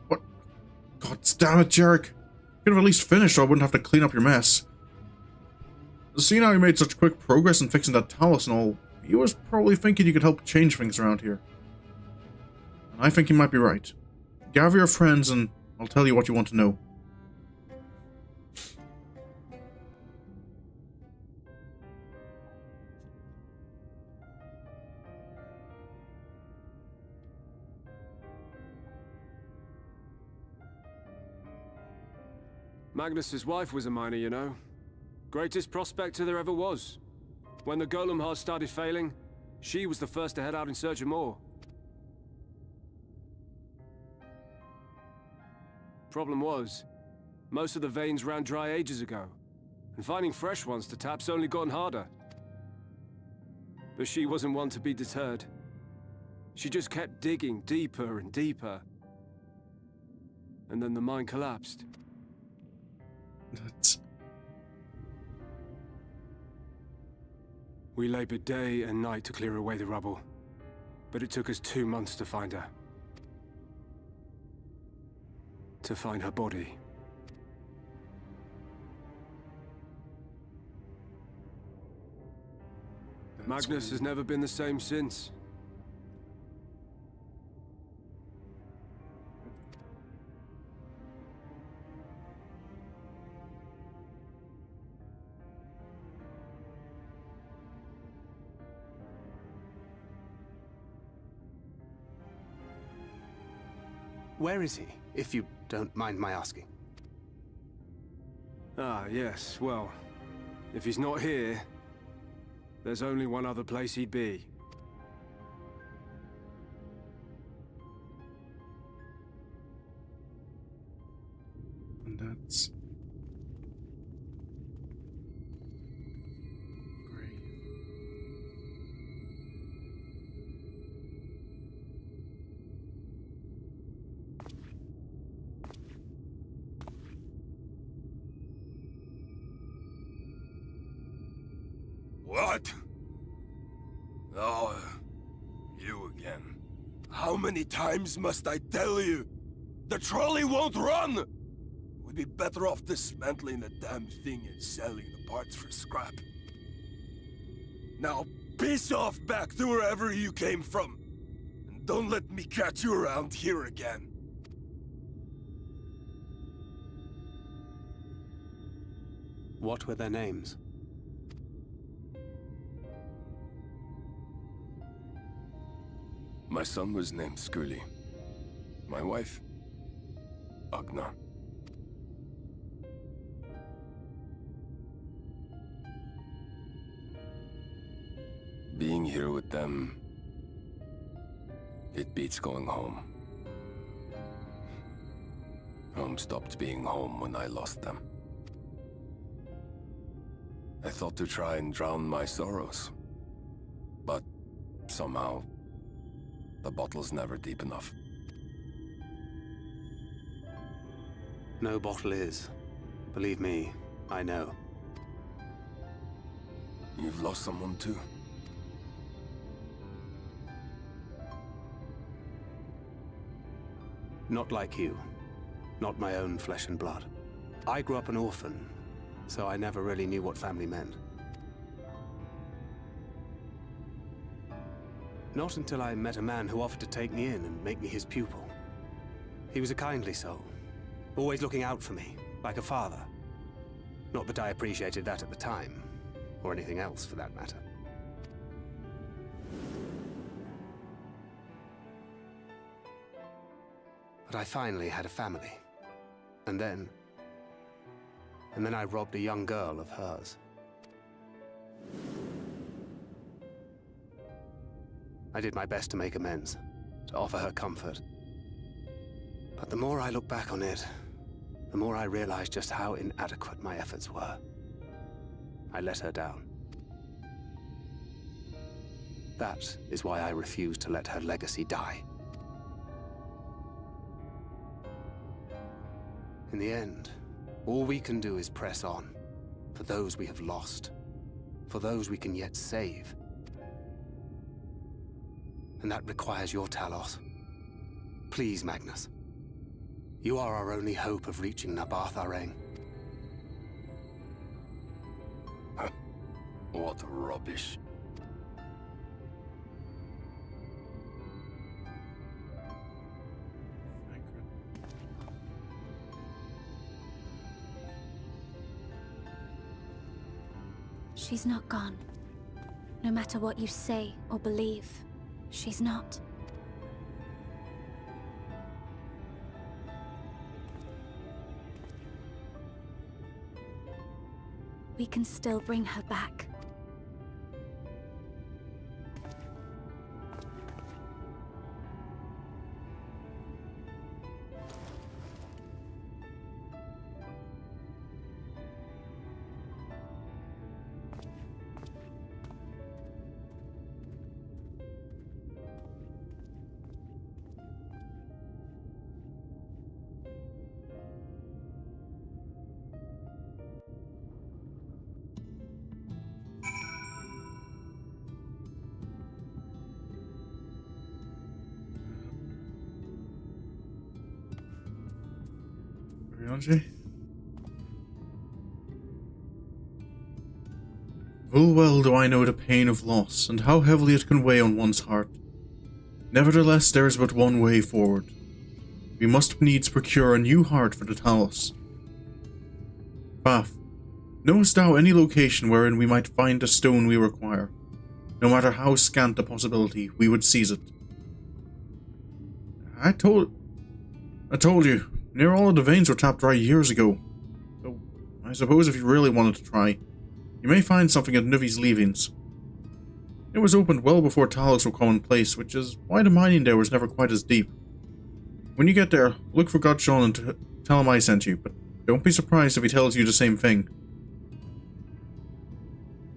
What? God damn it, Jarek. You could have at least finished so I wouldn't have to clean up your mess. Seeing how you made such quick progress in fixing that Talos and all, you was probably thinking you could help change things around here. And I think you might be right. Gather your friends and I'll tell you what you want to know. Magnus's wife was a miner, you know. Greatest prospector there ever was. When the golem hearts started failing, she was the first to head out in search of more. Problem was, most of the veins ran dry ages ago, and finding fresh ones to tap's only gotten harder. But she wasn't one to be deterred. She just kept digging deeper and deeper. And then the mine collapsed. That's... We labored day and night to clear away the rubble. But it took us 2 months to find her. To find her body. Magnus has never been the same since. Where is he, if you don't mind my asking? Ah, yes, well, if he's not here, there's only one other place he'd be. And that's... grave. What? Oh, you again. How many times must I tell you? The trolley won't run! We'd be better off dismantling the damn thing and selling the parts for scrap. Now, piss off back to wherever you came from. And don't let me catch you around here again. What were their names? My son was named Skuli. My wife, Agna. Being here with them, it beats going home. Home stopped being home when I lost them. I thought to try and drown my sorrows, but somehow the bottle's never deep enough. No bottle is. Believe me, I know. You've lost someone too? Not like you. Not my own flesh and blood. I grew up an orphan, so I never really knew what family meant. Not until I met a man who offered to take me in and make me his pupil. He was a kindly soul, always looking out for me, like a father. Not that I appreciated that at the time, or anything else for that matter. But I finally had a family. And then I robbed a young girl of hers. I did my best to make amends, to offer her comfort. But the more I look back on it, the more I realize just how inadequate my efforts were. I let her down. That is why I refuse to let her legacy die. In the end, all we can do is press on, for those we have lost, for those we can yet save. And that requires your Talos. Please, Magnus. You are our only hope of reaching Amh Araeng. What rubbish. She's not gone. No matter what you say or believe, she's not. We can still bring her back. don't you? Full well do I know the pain of loss, and how heavily it can weigh on one's heart. Nevertheless, there is but one way forward. We must needs procure a new heart for the Talos. Vath, knowest thou any location wherein we might find the stone we require? No matter how scant the possibility, we would seize it. I told you, near all of the veins were tapped dry years ago. So, I suppose if you really wanted to try, you may find something at Nuvi's leavings. It was opened well before Talos were commonplace, which is why the mining there was never quite as deep. When you get there, look for Gotchon and tell him I sent you, but don't be surprised if he tells you the same thing.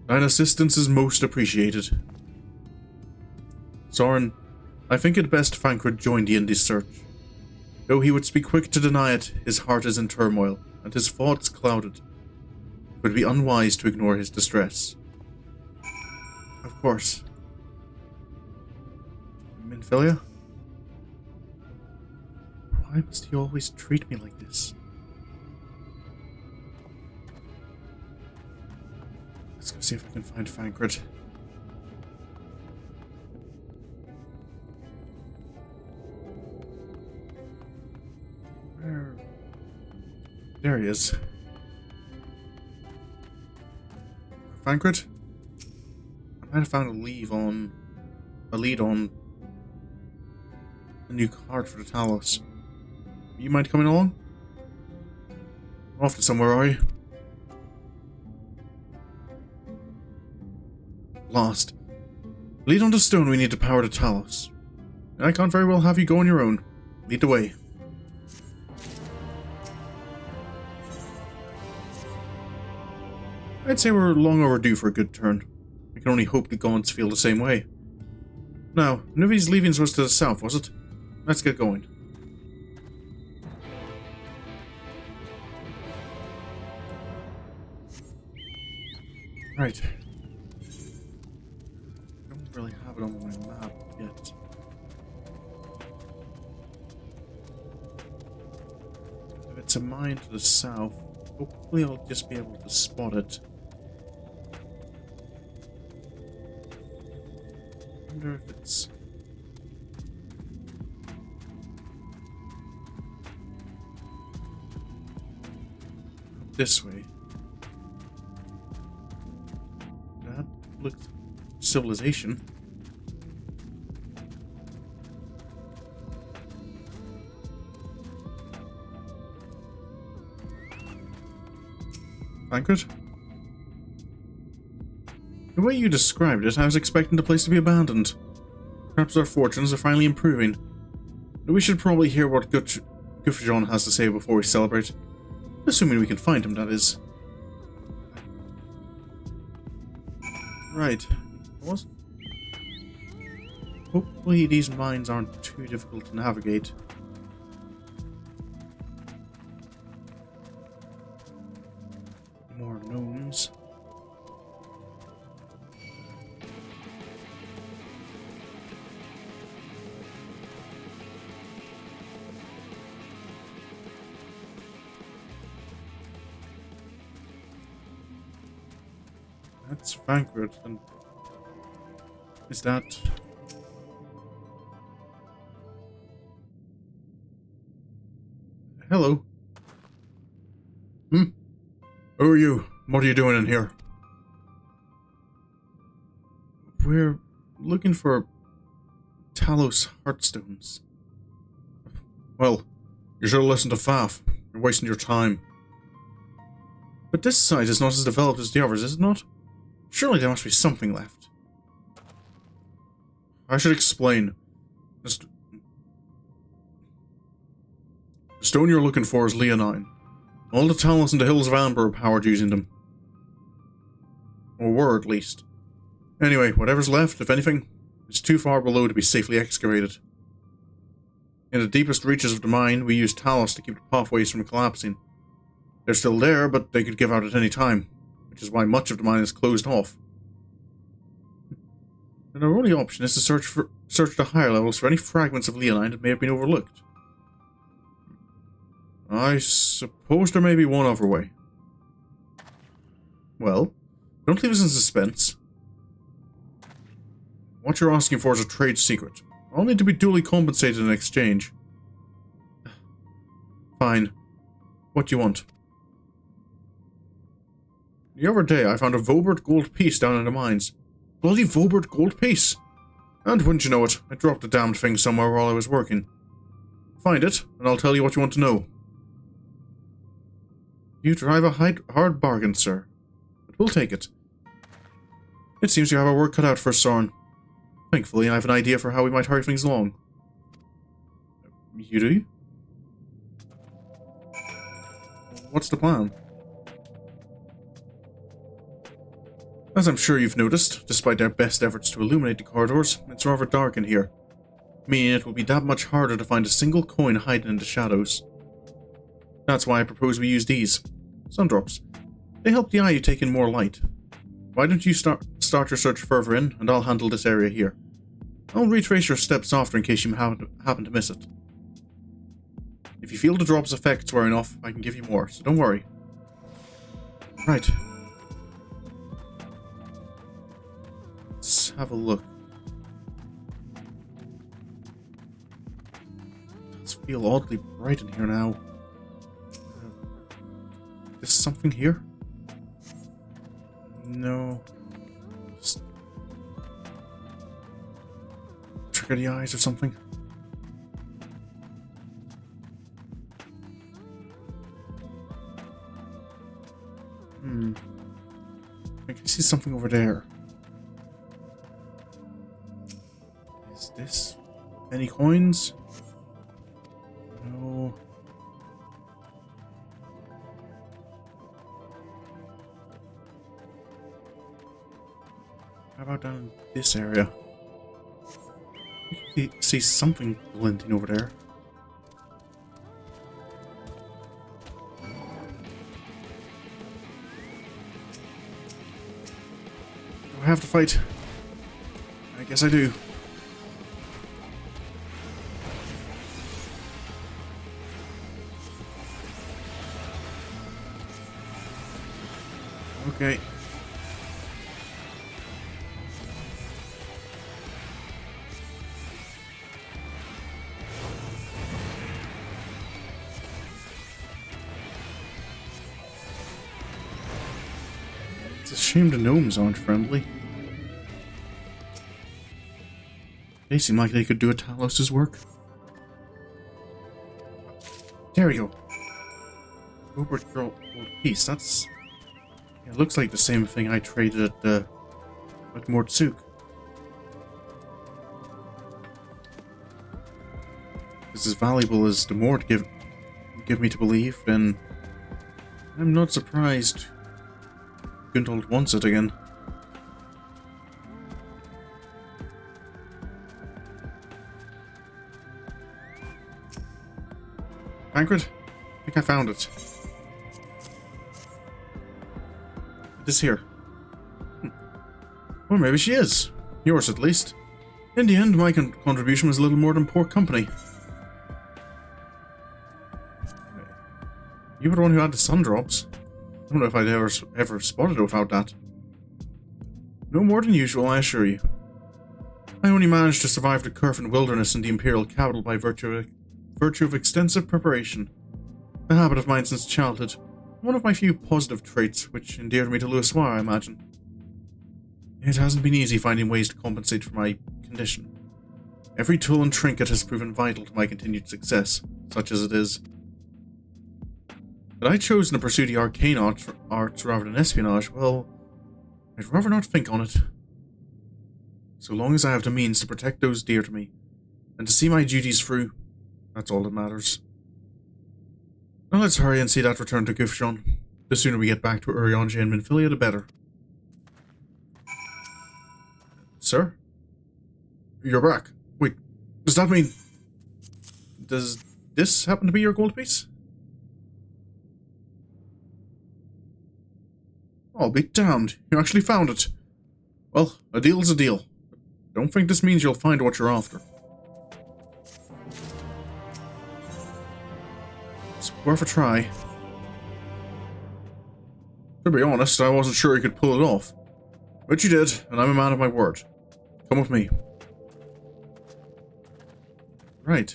Thine assistance is most appreciated. Sorin, I think it best Thancred joined thee in this search. Though he would be quick to deny it, his heart is in turmoil, and his thoughts clouded. It would be unwise to ignore his distress. Of course. Minfilia? Why must he always treat me like this? Let's go see if we can find Thancred. Where? There he is. Thancred? I might have found a lead on a new card for the Talos. You mind coming along? Off to somewhere, are you? Lost. Lead on the stone we need to power the Talos. I can't very well have you go on your own. Lead the way. I'd say we're long overdue for a good turn. I can only hope the Gaunts feel the same way. Now, Nuvi's leavings was to the south, was it? Let's get going. Right. Don't really have it on my map yet. If it's a mine to the south, hopefully I'll just be able to spot it. I wonder if it's... this way. That looks civilization. Thancred? The way you described it, I was expecting the place to be abandoned. Perhaps our fortunes are finally improving. We should probably hear what Gufrajon has to say before we celebrate. Assuming we can find him, that is. Right. What? Hopefully these mines aren't too difficult to navigate. More gnomes. That's Thancred, and is that... hello? Who are you? What are you doing in here? We're looking for Talos Heartstones. Well, you should have listened to Vath. You're wasting your time. But this site is not as developed as the others, is it not? Surely there must be something left. I should explain. The stone you're looking for is Leonine. All the Talos in the Hills of Amber are powered using them. Or were, at least. Anyway, whatever's left, if anything, is too far below to be safely excavated. In the deepest reaches of the mine, we use Talos to keep the pathways from collapsing. They're still there, but they could give out at any time, which is why much of the mine is closed off. And our only option is to search the higher levels for any fragments of Leonine that may have been overlooked. I suppose there may be one other way. Well, don't leave us in suspense. What you're asking for is a trade secret. I'll need to be duly compensated in exchange. Fine. What do you want? The other day I found a Vobert gold piece down in the mines. Bloody Vobert gold piece! And wouldn't you know it, I dropped the damned thing somewhere while I was working. Find it, and I'll tell you what you want to know. You drive a hard bargain, sir. But we'll take it. It seems you have our work cut out for us, Sorin. Thankfully, I have an idea for how we might hurry things along. You do? What's the plan? As I'm sure you've noticed, despite our best efforts to illuminate the corridors, it's rather dark in here, meaning it will be that much harder to find a single coin hiding in the shadows. That's why I propose we use these. Sundrops. They help the eye take in more light. Why don't you start your search further in, and I'll handle this area here. I'll retrace your steps after in case you happen to miss it. If you feel the drop's effects wearing off, I can give you more, so don't worry. Right. Let's have a look. It does feel oddly bright in here now. Is something here? No. Just trigger the eyes or something. I can see something over there. Is this any coins? No. How about down in this area? You can see something glinting over there. Do I have to fight? I guess I do. Okay. It's a shame the gnomes aren't friendly. They seem like they could do a Talos' work. There we go. Robert Gold piece. That's. Yeah, it looks like the same thing I traded at Mortsuk. It's as valuable as the Mort give me to believe, then I'm not surprised Guntold wants it again. Banquet? I think I found it. This here. Or maybe she is. Yours, at least. In the end, my contribution was a little more than poor company. You were the one who had the sun drops. I don't know if I'd ever spotted it without that. No more than usual, I assure you. I only managed to survive the Curfin wilderness in the Imperial capital by virtue of extensive preparation. A habit of mine since childhood. One of my few positive traits, which endeared me to Louisoix, I imagine. It hasn't been easy finding ways to compensate for my condition. Every tool and trinket has proven vital to my continued success, such as it is. Had I chosen to pursue the arcane arts rather than espionage, well, I'd rather not think on it. So long as I have the means to protect those dear to me, and to see my duties through, that's all that matters. Now let's hurry and see that return to Gufjon. The sooner we get back to Urianger and Minfilia, the better. Sir? You're back. Wait, does that mean... Does this happen to be your gold piece? I'll be damned. You actually found it. Well, a deal's a deal. Don't think this means you'll find what you're after. worth a try. To be honest, I wasn't sure he could pull it off. But you did, and I'm a man of my word. Come with me. Right.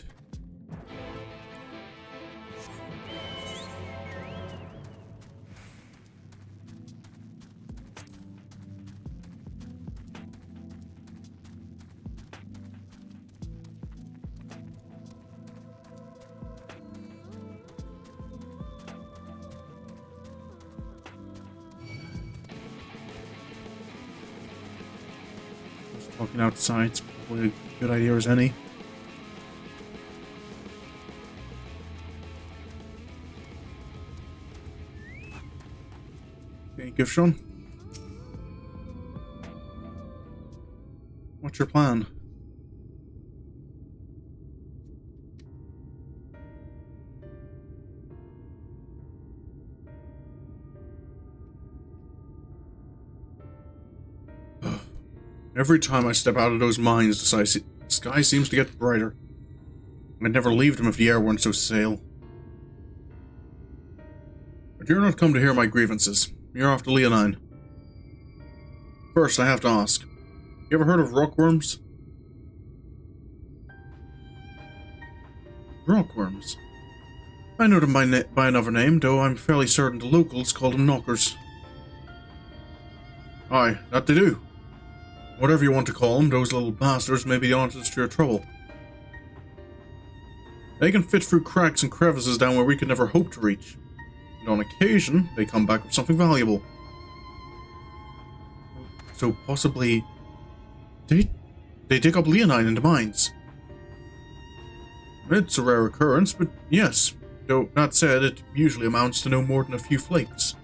Walking outside's probably a good idea as any. Okay, Gifshon. What's your plan? Every time I step out of those mines, the sky seems to get brighter. I'd never leave them if the air weren't so stale. But you're not come to hear my grievances. You're off to Leonine. First, I have to ask. You ever heard of rockworms? Rockworms? I know them by another name, though I'm fairly certain the locals call them knockers. Aye, that they do. Whatever you want to call them, those little bastards may be the answers to your trouble. They can fit through cracks and crevices down where we could never hope to reach. And on occasion, they come back with something valuable. So possibly... They dig up Leonine in the mines. It's a rare occurrence, but yes. Though, that said, it usually amounts to no more than a few flakes.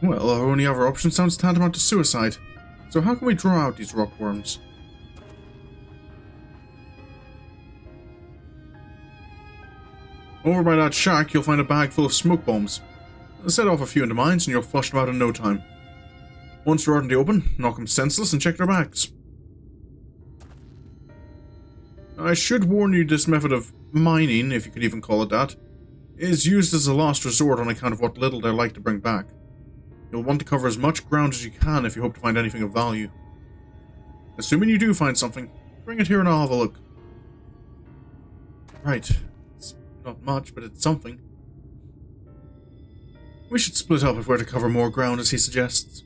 Well, our only other option sounds tantamount to suicide. So how can we draw out these rockworms? Over by that shack, you'll find a bag full of smoke bombs. Set off a few in the mines and you'll flush them out in no time. Once they're out in the open, knock them senseless and check their backs. I should warn you, this method of mining, if you could even call it that, is used as a last resort on account of what little they're like to bring back. You'll want to cover as much ground as you can if you hope to find anything of value. Assuming you do find something, bring it here and I'll have a look. Right. It's not much, but it's something. We should split up if we're to cover more ground, as he suggests.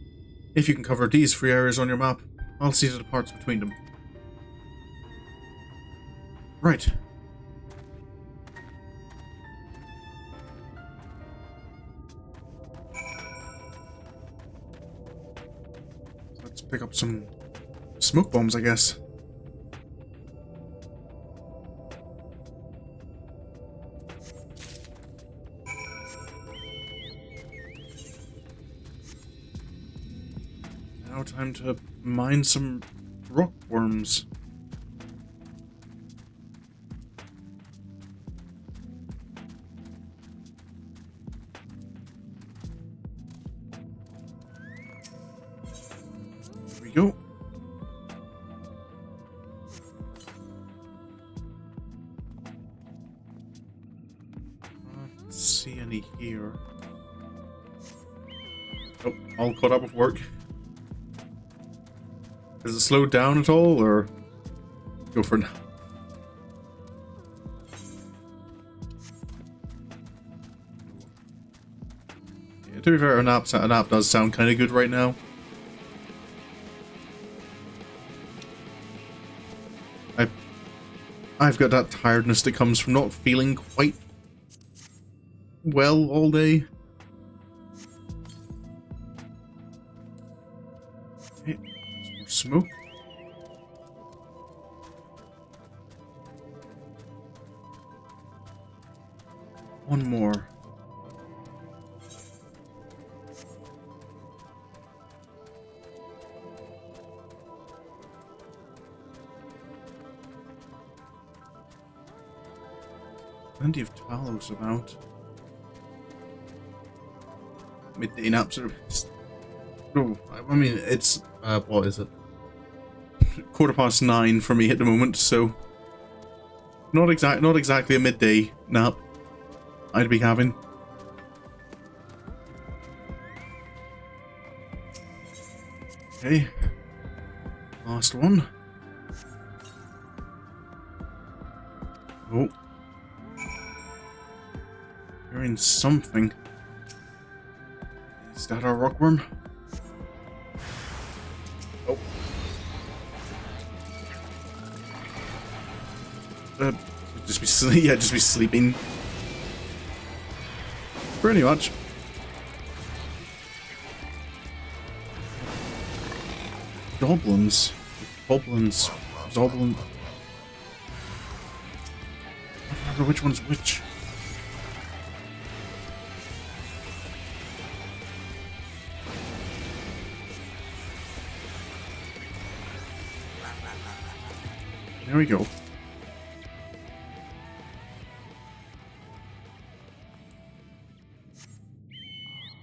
If you can cover these 3 areas on your map, I'll see to the parts between them. Right. Let's pick up some smoke bombs, I guess. Now time to mine some rockworms. There we go. Can't see any here. Oh, all caught up with work. Does it slow down at all, or go for now? Yeah, to be fair, an app does sound kind of good right now. I've got that tiredness that comes from not feeling quite well all day. Okay, some more smoke. One more. Plenty of Talos about. Midday naps are best. No, I mean, it's, what is it? 9:15 for me at the moment, so... Not exactly a midday nap I'd be having. Okay. Last one. Oh. Hearing something. Is that our rockworm? Oh. Just be sleeping. Pretty much. Goblins. Goblins. Zoblin. I don't remember which one's which. There we go.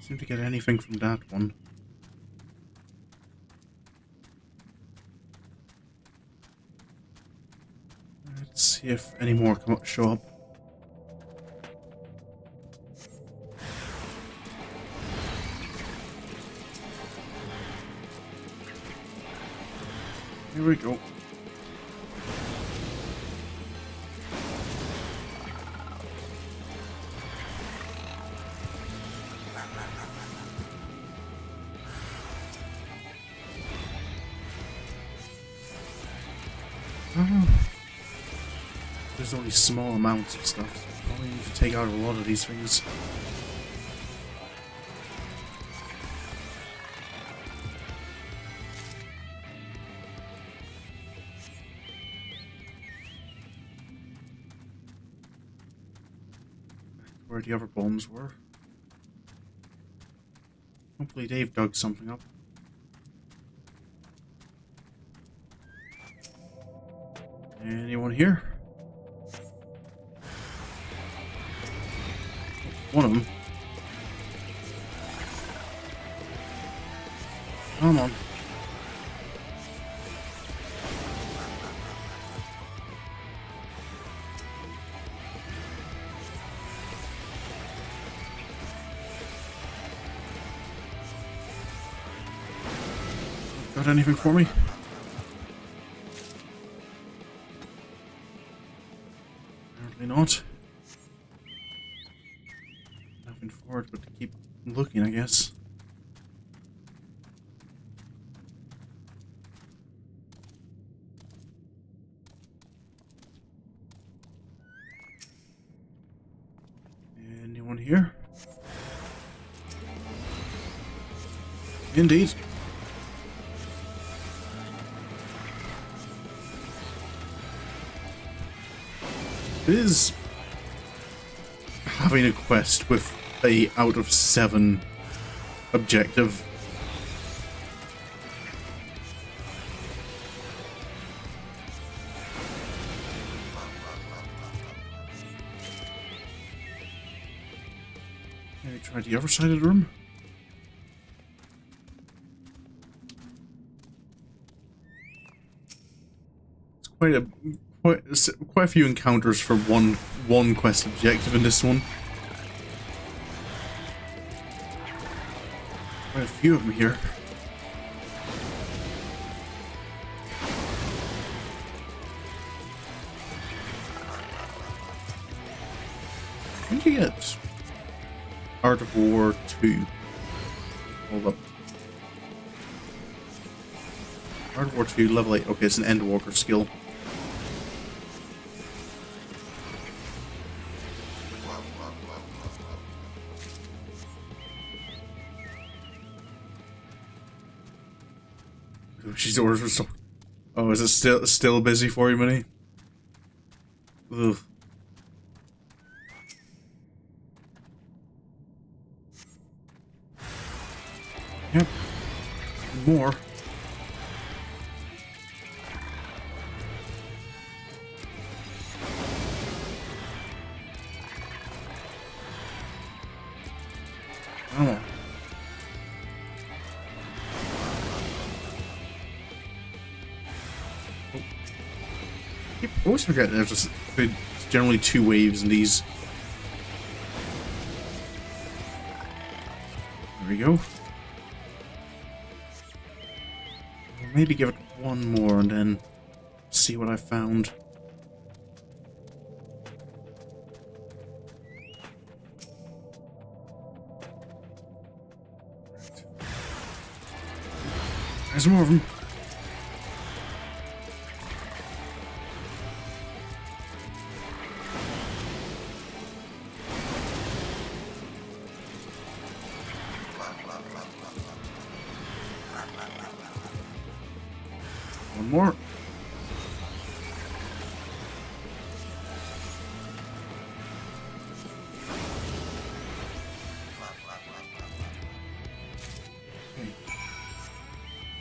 Seem to get anything from that one. Let's see if any more show up. Here we go. There's only small amounts of stuff. Probably need to take out a lot of these things. Where the other bombs were. Hopefully they've dug something up. Anyone here? One of them. Come on. Got anything for me? Apparently not. Nothing for it but to keep looking, I guess. Anyone here? Indeed. It is having a quest with a out of 7 objective. Maybe try the other side of the room. It's quite a few encounters for one quest objective in this one. Quite a few of them here. When did you get Art of War 2? Hold up. Art of War 2, level 8. Okay, it's an Endwalker skill. She's orders were so. Oh, is it still busy for you, Minnie? Ugh. Yep. More. Oh. I always forget there's just generally 2 waves in these. There we go. I'll maybe give it one more and then see what I found. There's more of them. One more.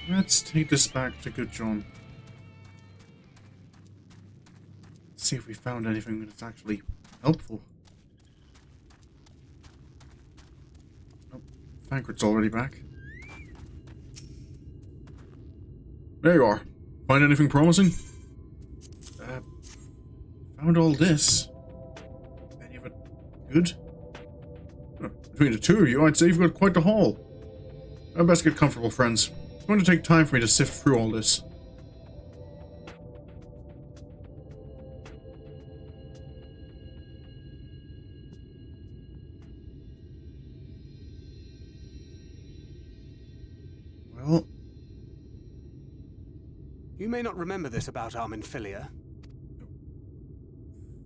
Let's take this back to Good John. See if we found anything that's actually helpful. Nope. Thancred's already back. There you are. Find anything promising? Found all this. Any of it good? Between the 2 of you, I'd say you've got quite the haul. I best get comfortable, friends. It's going to take time for me to sift through all this. Well... You may not remember this about Arminfilia,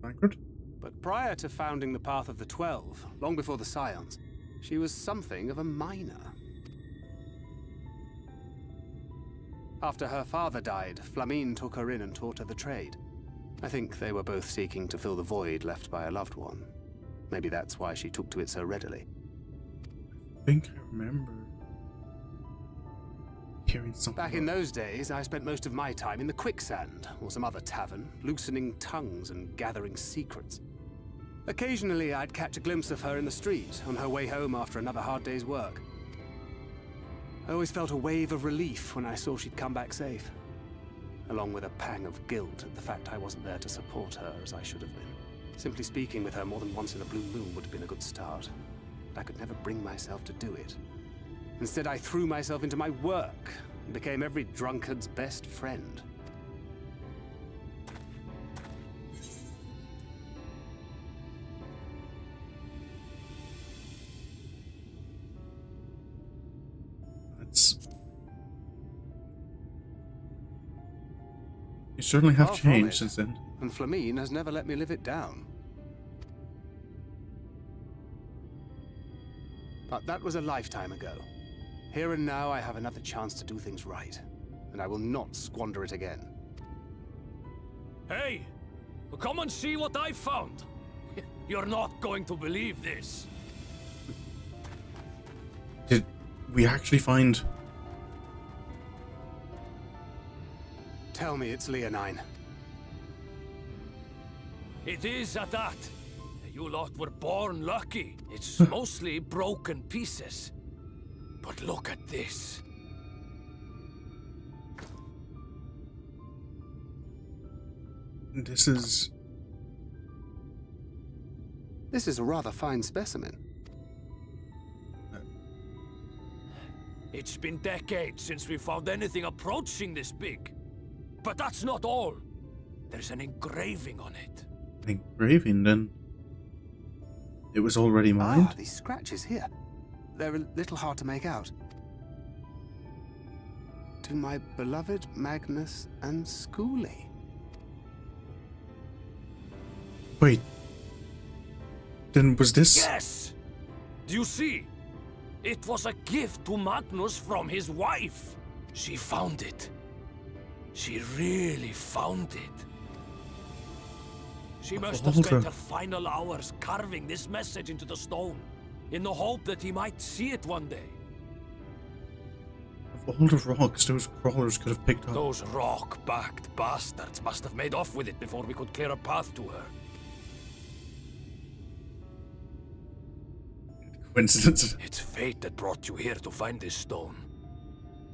Thancred? but prior to founding the Path of the 12, long before the Scions, she was something of a miner. After her father died, Flamine took her in and taught her the trade. I think they were both seeking to fill the void left by a loved one. Maybe that's why she took to it so readily. I think I remember hearing something. Back in those days, I spent most of my time in the Quicksand, or some other tavern, loosening tongues and gathering secrets. Occasionally, I'd catch a glimpse of her in the street, on her way home after another hard day's work. I always felt a wave of relief when I saw she'd come back safe, along with a pang of guilt at the fact I wasn't there to support her as I should have been. Simply speaking with her more than once in a blue moon would have been a good start, but I could never bring myself to do it. Instead, I threw myself into my work and became every drunkard's best friend. You certainly have Far from changed it. since then. And Flamine has never let me live it down. But that was a lifetime ago. Here and now, I have another chance to do things right, and I will not squander it again. Hey! Come and see what I found! You're not going to believe this! Did we actually find... Tell me it's Leonine. It is at that! You lot were born lucky. It's mostly broken pieces. But look at this. This is a rather fine specimen. It's been decades since we found anything approaching this big. But that's not all. There's an engraving on it. an engraving, then. It was already mined? Ah, these scratches here. They're a little hard to make out. To my beloved Magnus and Schoolie. Wait. Then was this... Yes! Do you see? It was a gift to Magnus from his wife. She found it. She really found it. She must have spent her final hours carving this message into the stone, in the hope that he might see it one day. Of all the rocks those crawlers could have picked up. Those rock-backed bastards must have made off with it before we could clear a path to her. Coincidence. It's fate that brought you here to find this stone.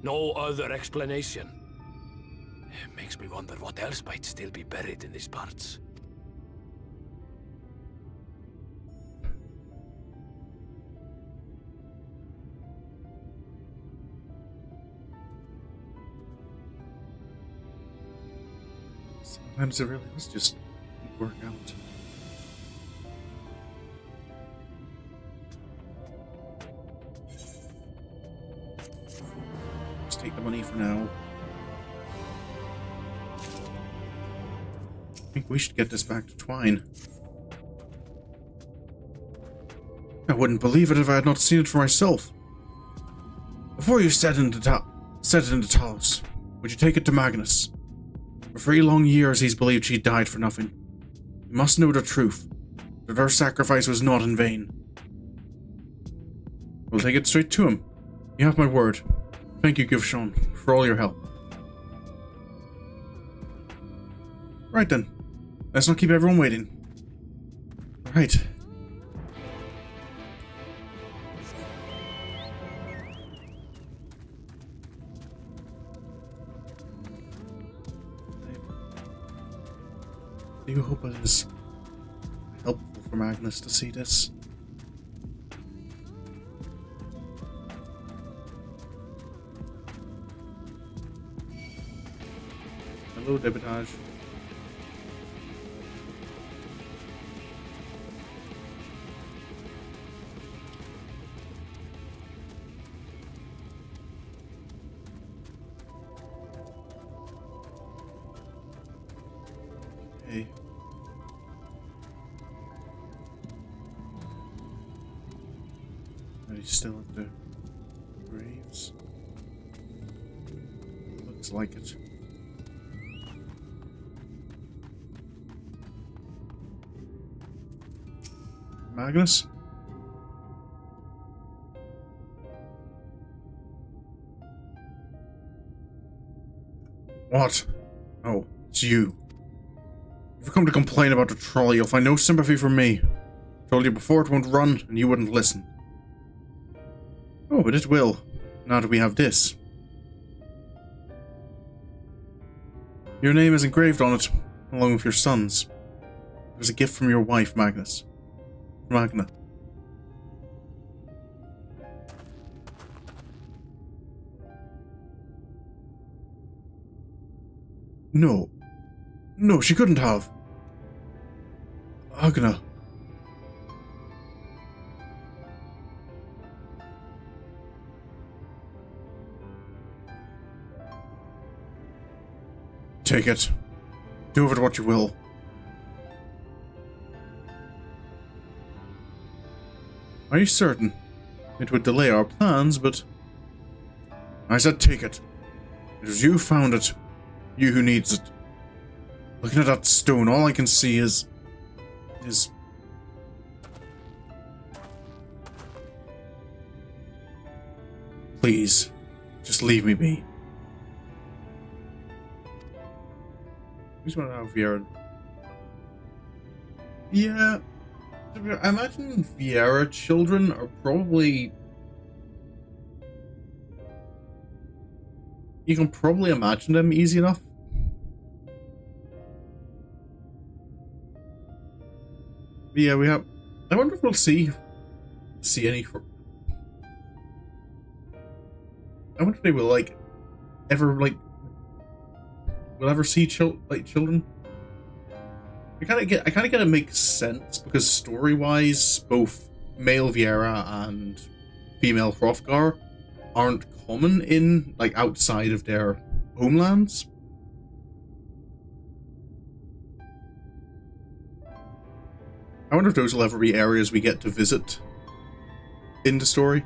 No other explanation. It makes me wonder what else might still be buried in these parts. Sometimes it really does just work out. Let's take the money for now. I think we should get this back to Twine. I wouldn't believe it if I had not seen it for myself. Before you set it into Talos, would you take it to Magnus? For 3 long years he's believed she died for nothing. You must know the truth, that her sacrifice was not in vain. We'll take it straight to him. You have my word. Thank you, Givshon, for all your help. Right then. Let's not keep everyone waiting. Right. I do hope it is helpful for Magnus to see this. Hello, Debitage. Okay. Are you still at the graves? Looks like it. Magnus? What? Oh, it's you. If you come to complain about the trolley, you'll find no sympathy from me. Told you before it won't run, and you wouldn't listen. Oh, but it will, now that we have this. Your name is engraved on it, along with your son's. It was a gift from your wife, Magna. No. No, she couldn't have. Agna. Take it. Do with it what you will. Are you certain? It would delay our plans, but... I said take it. It was you found it. You who needs it. Looking at that stone, all I can see is... Please, just leave me be. Who's one out of Viera? Yeah, I imagine Viera children are probably... You can probably imagine them easy enough. But yeah, we have... I wonder if we'll see any... I wonder if they will, like, ever, like... We'll ever see children? I kind of get it makes sense, because story-wise, both male Viera and female Hrothgar aren't common in, like, outside of their homelands. I wonder if those will ever be areas we get to visit in the story.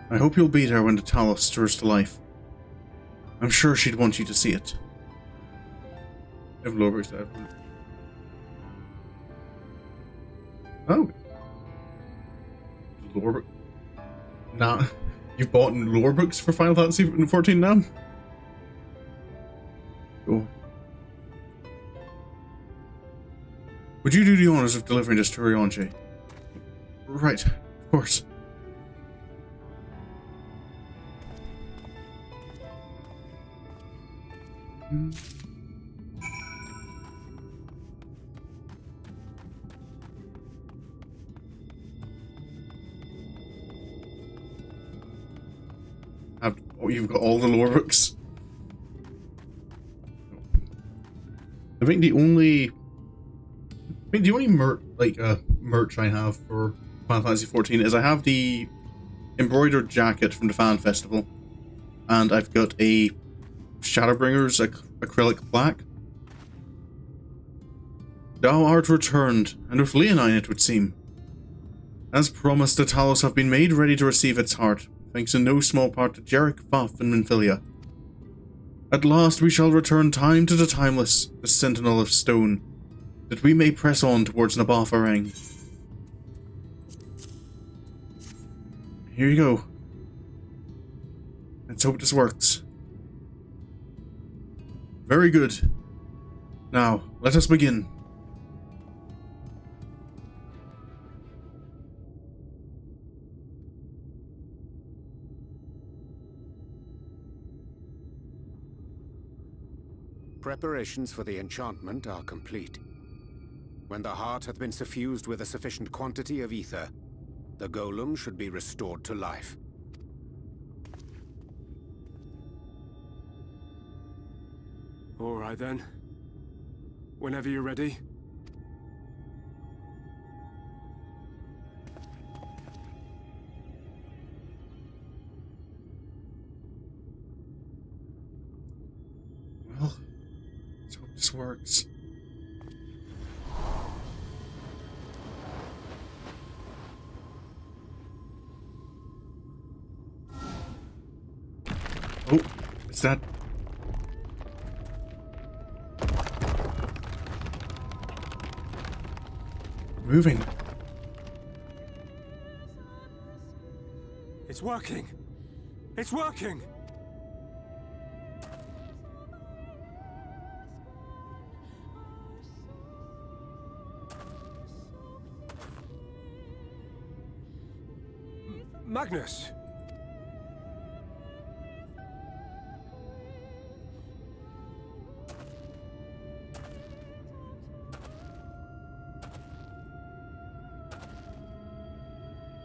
I hope you'll be there when the Talos stirs to life. I'm sure she'd want you to see it. Eulmore said. Oh. Lore... Nah. You've bought lore books for Final Fantasy XIV now? Cool. Would you do the honors of delivering this to Rianche? Right, of course. Oh, you've got all the lore books. I think the only merch I have for Final Fantasy XIV is I have the embroidered jacket from the fan festival, and I've got a Shadowbringers acrylic plaque. Thou art returned, and with Leonine it would seem. As promised, the Talos have been made ready to receive its heart, thanks in no small part to Jarek, Vath, and Minfilia. At last we shall return time to the timeless, the sentinel of stone, that we may press on towards Amh Araeng. Here you go. Let's hope this works. Very good. Now, let us begin. Preparations for the enchantment are complete. When the heart hath been suffused with a sufficient quantity of ether, the golem should be restored to life. All right then. Whenever you're ready. Well, let's hope this works. Oh, is that... moving? It's working! It's working! Magnus!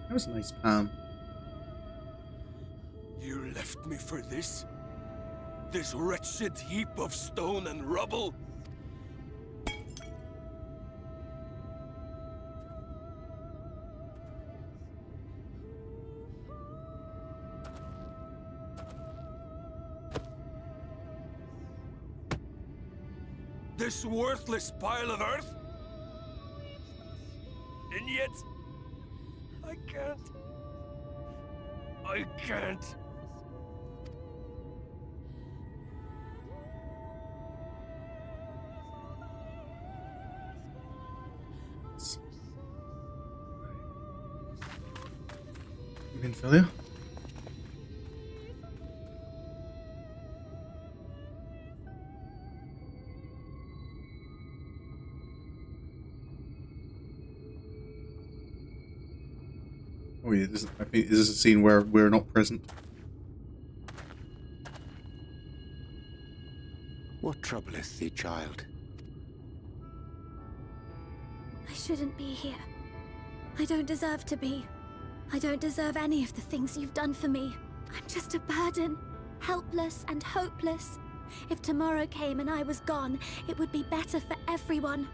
That was a nice palm. You left me for this? This wretched heap of stone and rubble? This worthless pile of earth? And yet... I can't. Minfilia? Oh yeah, I think this is a scene where we're not present. What troubleth thee, child? I shouldn't be here. I don't deserve to be. I don't deserve any of the things you've done for me. I'm just a burden, helpless and hopeless. If tomorrow came and I was gone, it would be better for everyone.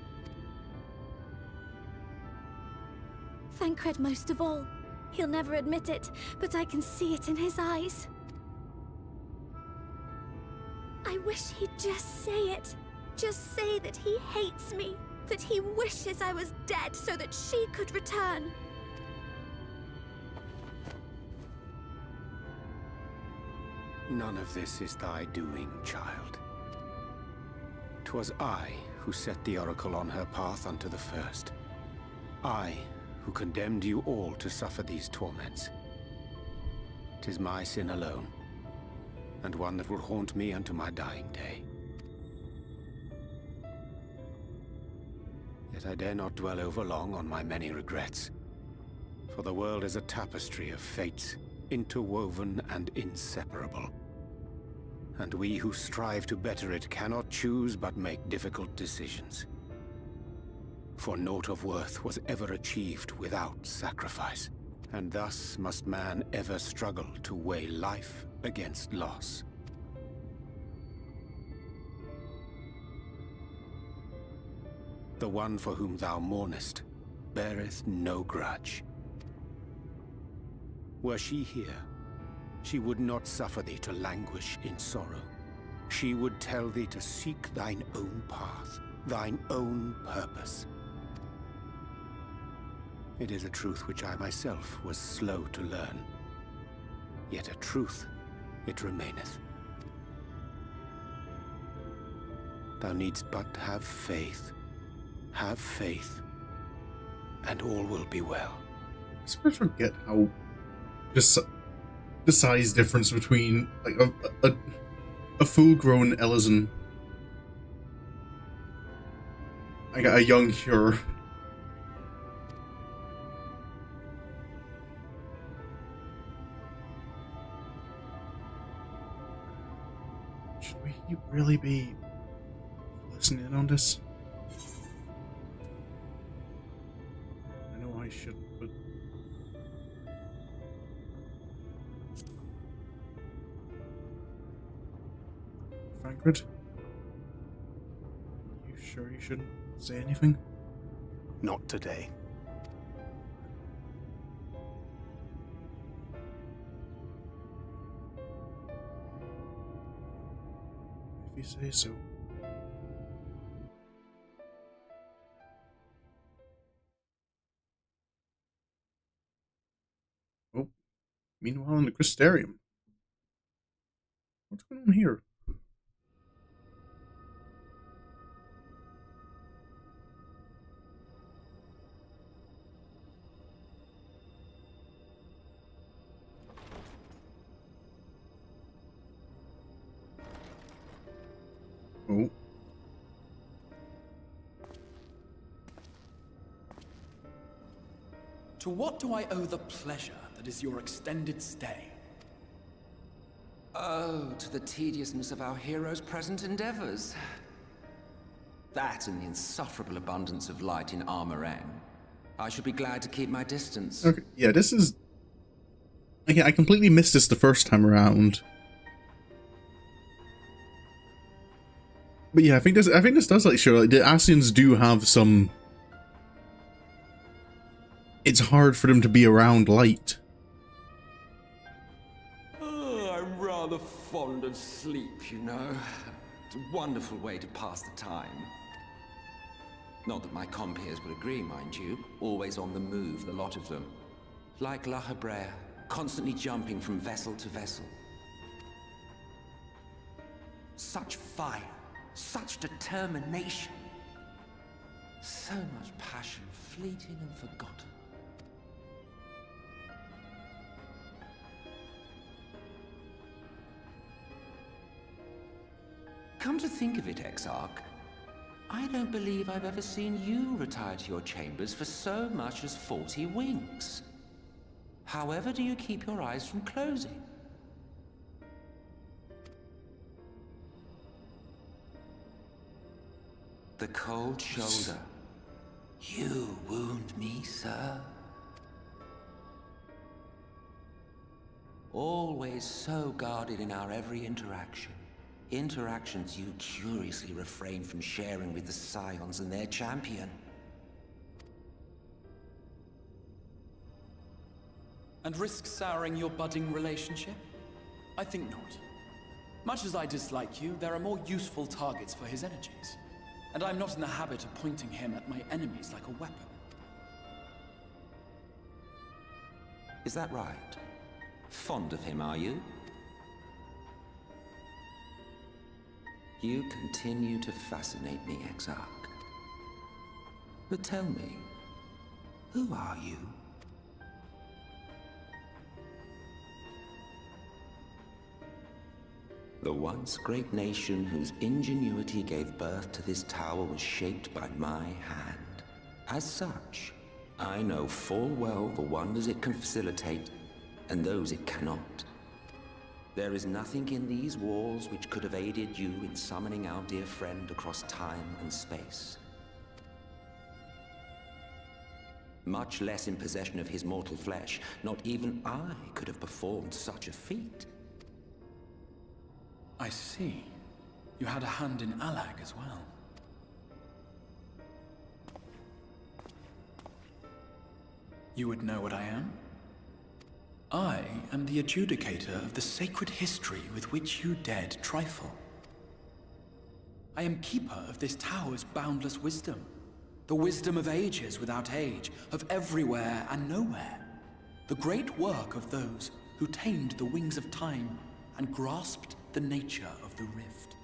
Thancred most of all. He'll never admit it, but I can see it in his eyes. I wish he'd just say it. Just say that he hates me, that he wishes I was dead so that she could return. None of this is thy doing, child. 'Twas I who set the oracle on her path unto the first. I who condemned you all to suffer these torments. 'Tis my sin alone, and one that will haunt me unto my dying day. Yet I dare not dwell over long on my many regrets, for the world is a tapestry of fates, interwoven and inseparable. and we who strive to better it cannot choose but make difficult decisions. For naught of worth was ever achieved without sacrifice, and thus must man ever struggle to weigh life against loss. The one for whom thou mournest beareth no grudge. Were she here, she would not suffer thee to languish in sorrow. She would tell thee to seek thine own path, thine own purpose. It is a truth which I myself was slow to learn. Yet a truth it remaineth. Thou needst but have faith, and all will be well. I sometimes forget how just the size difference between like a full-grown Elysian, like a young Cure. Should we really be listening in on this? I know I shouldn't, but Frankfurt, you sure you shouldn't say anything? Not today. If you say so. Oh, meanwhile in the Crystarium. What's going on here? Oh. To what do I owe the pleasure that is your extended stay? Oh, to the tediousness of our hero's present endeavors. That and the insufferable abundance of light in Amh Araeng. I should be glad to keep my distance. Okay, yeah, this is... Okay, I completely missed this the first time around. But yeah, I think this does like show like the Ascians do have some. It's hard for them to be around light. Oh, I'm rather fond of sleep, you know. It's a wonderful way to pass the time. Not that my compeers would agree, mind you. Always on the move, the lot of them. Like La Hebrea, constantly jumping from vessel to vessel. Such fire. Such determination. So much passion fleeting and forgotten. Come to think of it, Exarch, I don't believe I've ever seen you retire to your chambers for so much as 40 winks. However do you keep your eyes from closing? The cold shoulder. You wound me, sir. Always so guarded in our every interaction. Interactions you curiously refrain from sharing with the Scions and their champion. And risk souring your budding relationship? I think not. Much as I dislike you, there are more useful targets for his energies. And I'm not in the habit of pointing him at my enemies like a weapon. Is that right? Fond of him, are you? You continue to fascinate me, Exarch. But tell me, who are you? The once great nation whose ingenuity gave birth to this tower was shaped by my hand. As such, I know full well the wonders it can facilitate and those it cannot. There is nothing in these walls which could have aided you in summoning our dear friend across time and space. Much less in possession of his mortal flesh. Not even I could have performed such a feat. I see. You had a hand in Allag as well. You would know what I am? I am the adjudicator of the sacred history with which you dared trifle. I am keeper of this tower's boundless wisdom. The wisdom of ages without age, of everywhere and nowhere. The great work of those who tamed the wings of time and grasped the nature of the rift.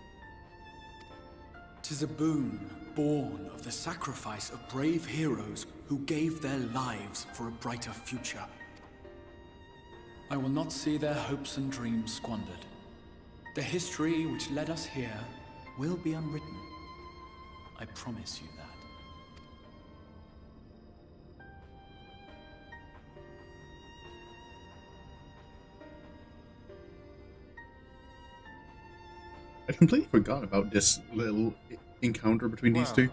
'Tis a boon born of the sacrifice of brave heroes who gave their lives for a brighter future. I will not see their hopes and dreams squandered. The history which led us here will be unwritten. I promise you that. I completely forgot about this little encounter between these two.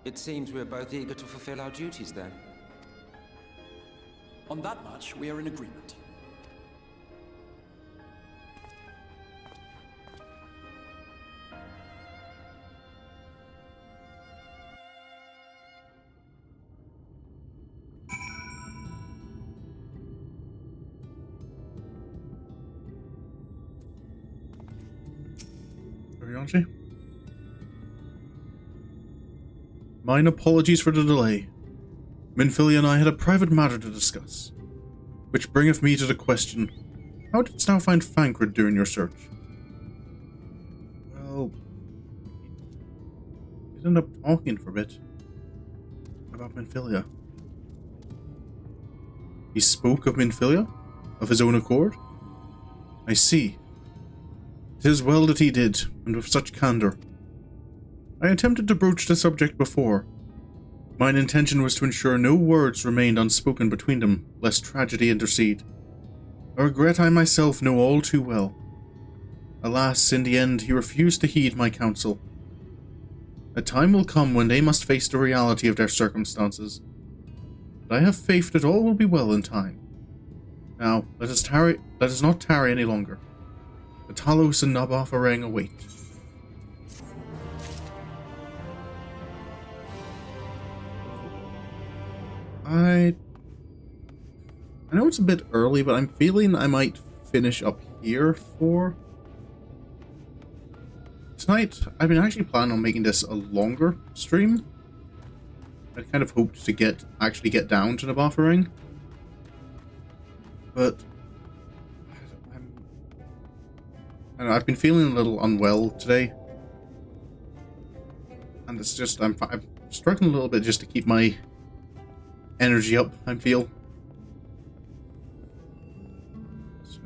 It seems we're both eager to fulfill our duties then. On that much, we are in agreement. Mine apologies for the delay. Minfilia and I had a private matter to discuss, which bringeth me to the question, how didst thou find Thancred during your search? Well, we ended up talking for a bit about Minfilia. He spoke of Minfilia, of his own accord? I see. 'Tis well that he did, and with such candour. I attempted to broach the subject before. Mine intention was to ensure no words remained unspoken between them, lest tragedy intercede. A regret I myself know all too well. Alas, in the end, he refused to heed my counsel. A time will come when they must face the reality of their circumstances. But I have faith that all will be well in time. Now, let us not tarry any longer. The Talos and Amh Araeng await. I know it's a bit early, but I'm feeling I might finish up here for tonight. I've been actually planning on making this a longer stream. I kind of hoped to actually get down to the Amh Araeng, but I don't know, I've been feeling a little unwell today, and it's just I'm struggling a little bit just to keep my energy up. I feel. So,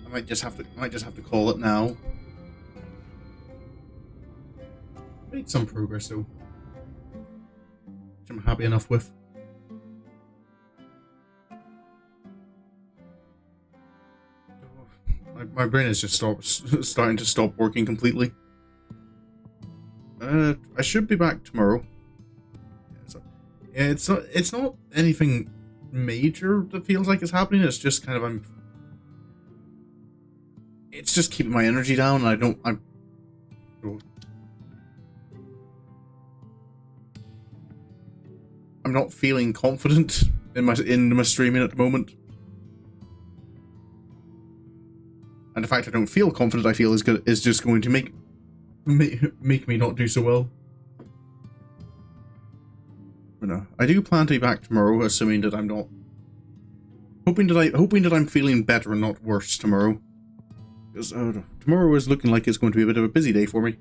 I might just have to call it now. Made some progress though, which I'm happy enough with. My brain is just starting to stop working completely. I should be back tomorrow. Yeah, it's not anything major that feels like it's happening. It's just kind of it's just keeping my energy down, and I'm not feeling confident in my streaming at the moment. And the fact I don't feel confident, I feel is just going to make me not do so well. But no, I do plan to be back tomorrow, assuming that I'm not hoping that I'm feeling better and not worse tomorrow. Because tomorrow is looking like it's going to be a bit of a busy day for me.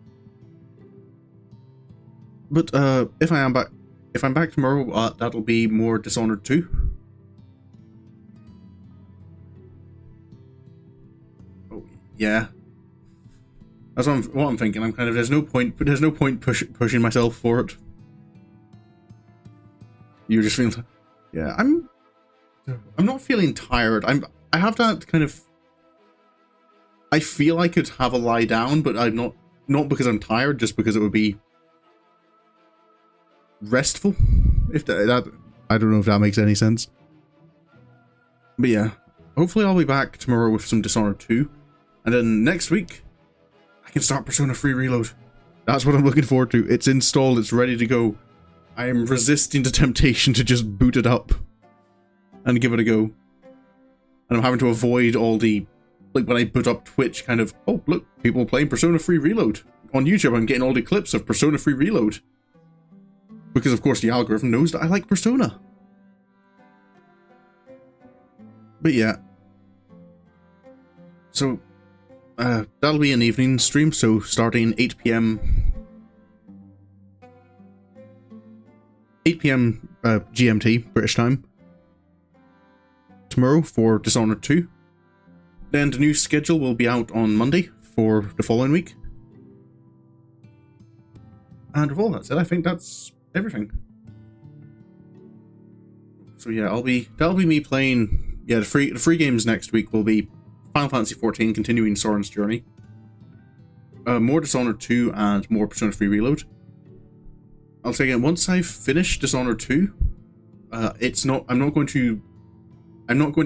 But if I'm back tomorrow, that'll be more Dishonored 2. Yeah, that's what I'm thinking. I'm kind of there's no point pushing myself for it. You just feel, yeah. I'm not feeling tired. I have that kind of... I feel I could have a lie down, but I'm not because I'm tired, just because it would be restful. If that I don't know if that makes any sense. But yeah, hopefully I'll be back tomorrow with some Dishonored 2, and then next week I can start Persona 3 Reload. That's what I'm looking forward to. It's installed, it's ready to go. I am resisting the temptation to just boot it up and give it a go. And I'm having to avoid all the, like when I put up Twitch, kind of, oh look, people playing Persona 3 Reload. On YouTube I'm getting all the clips of Persona 3 Reload. Because of course the algorithm knows that I like Persona. But yeah. So, that'll be an evening stream, so starting 8 PM... 8 PM GMT, British time. Tomorrow for Dishonored 2. Then the new schedule will be out on Monday for the following week. And with all that said, I think that's everything. So yeah, that'll be me playing. Yeah, the free games next week will be Final Fantasy XIV, continuing Sorin's journey. More Dishonored 2 and more Persona 3 Reload. I'll say again, once I've finished Dishonored 2, I'm not going to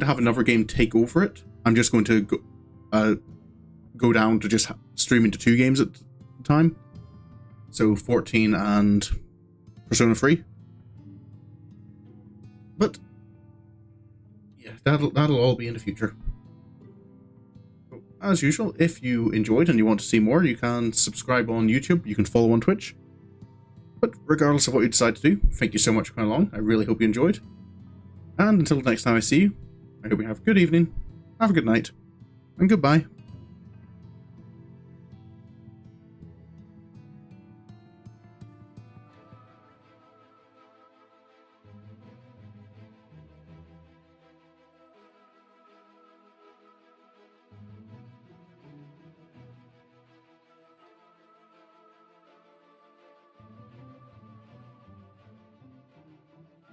have another game take over it. I'm just going to go down to just streaming to 2 games at a time. So 14 and Persona 3. But yeah, that'll all be in the future. As usual, if you enjoyed and you want to see more, you can subscribe on YouTube, you can follow on Twitch. But regardless of what you decide to do, thank you so much for coming along. I really hope you enjoyed. And until the next time I see you, I hope you have a good evening, have a good night, and goodbye.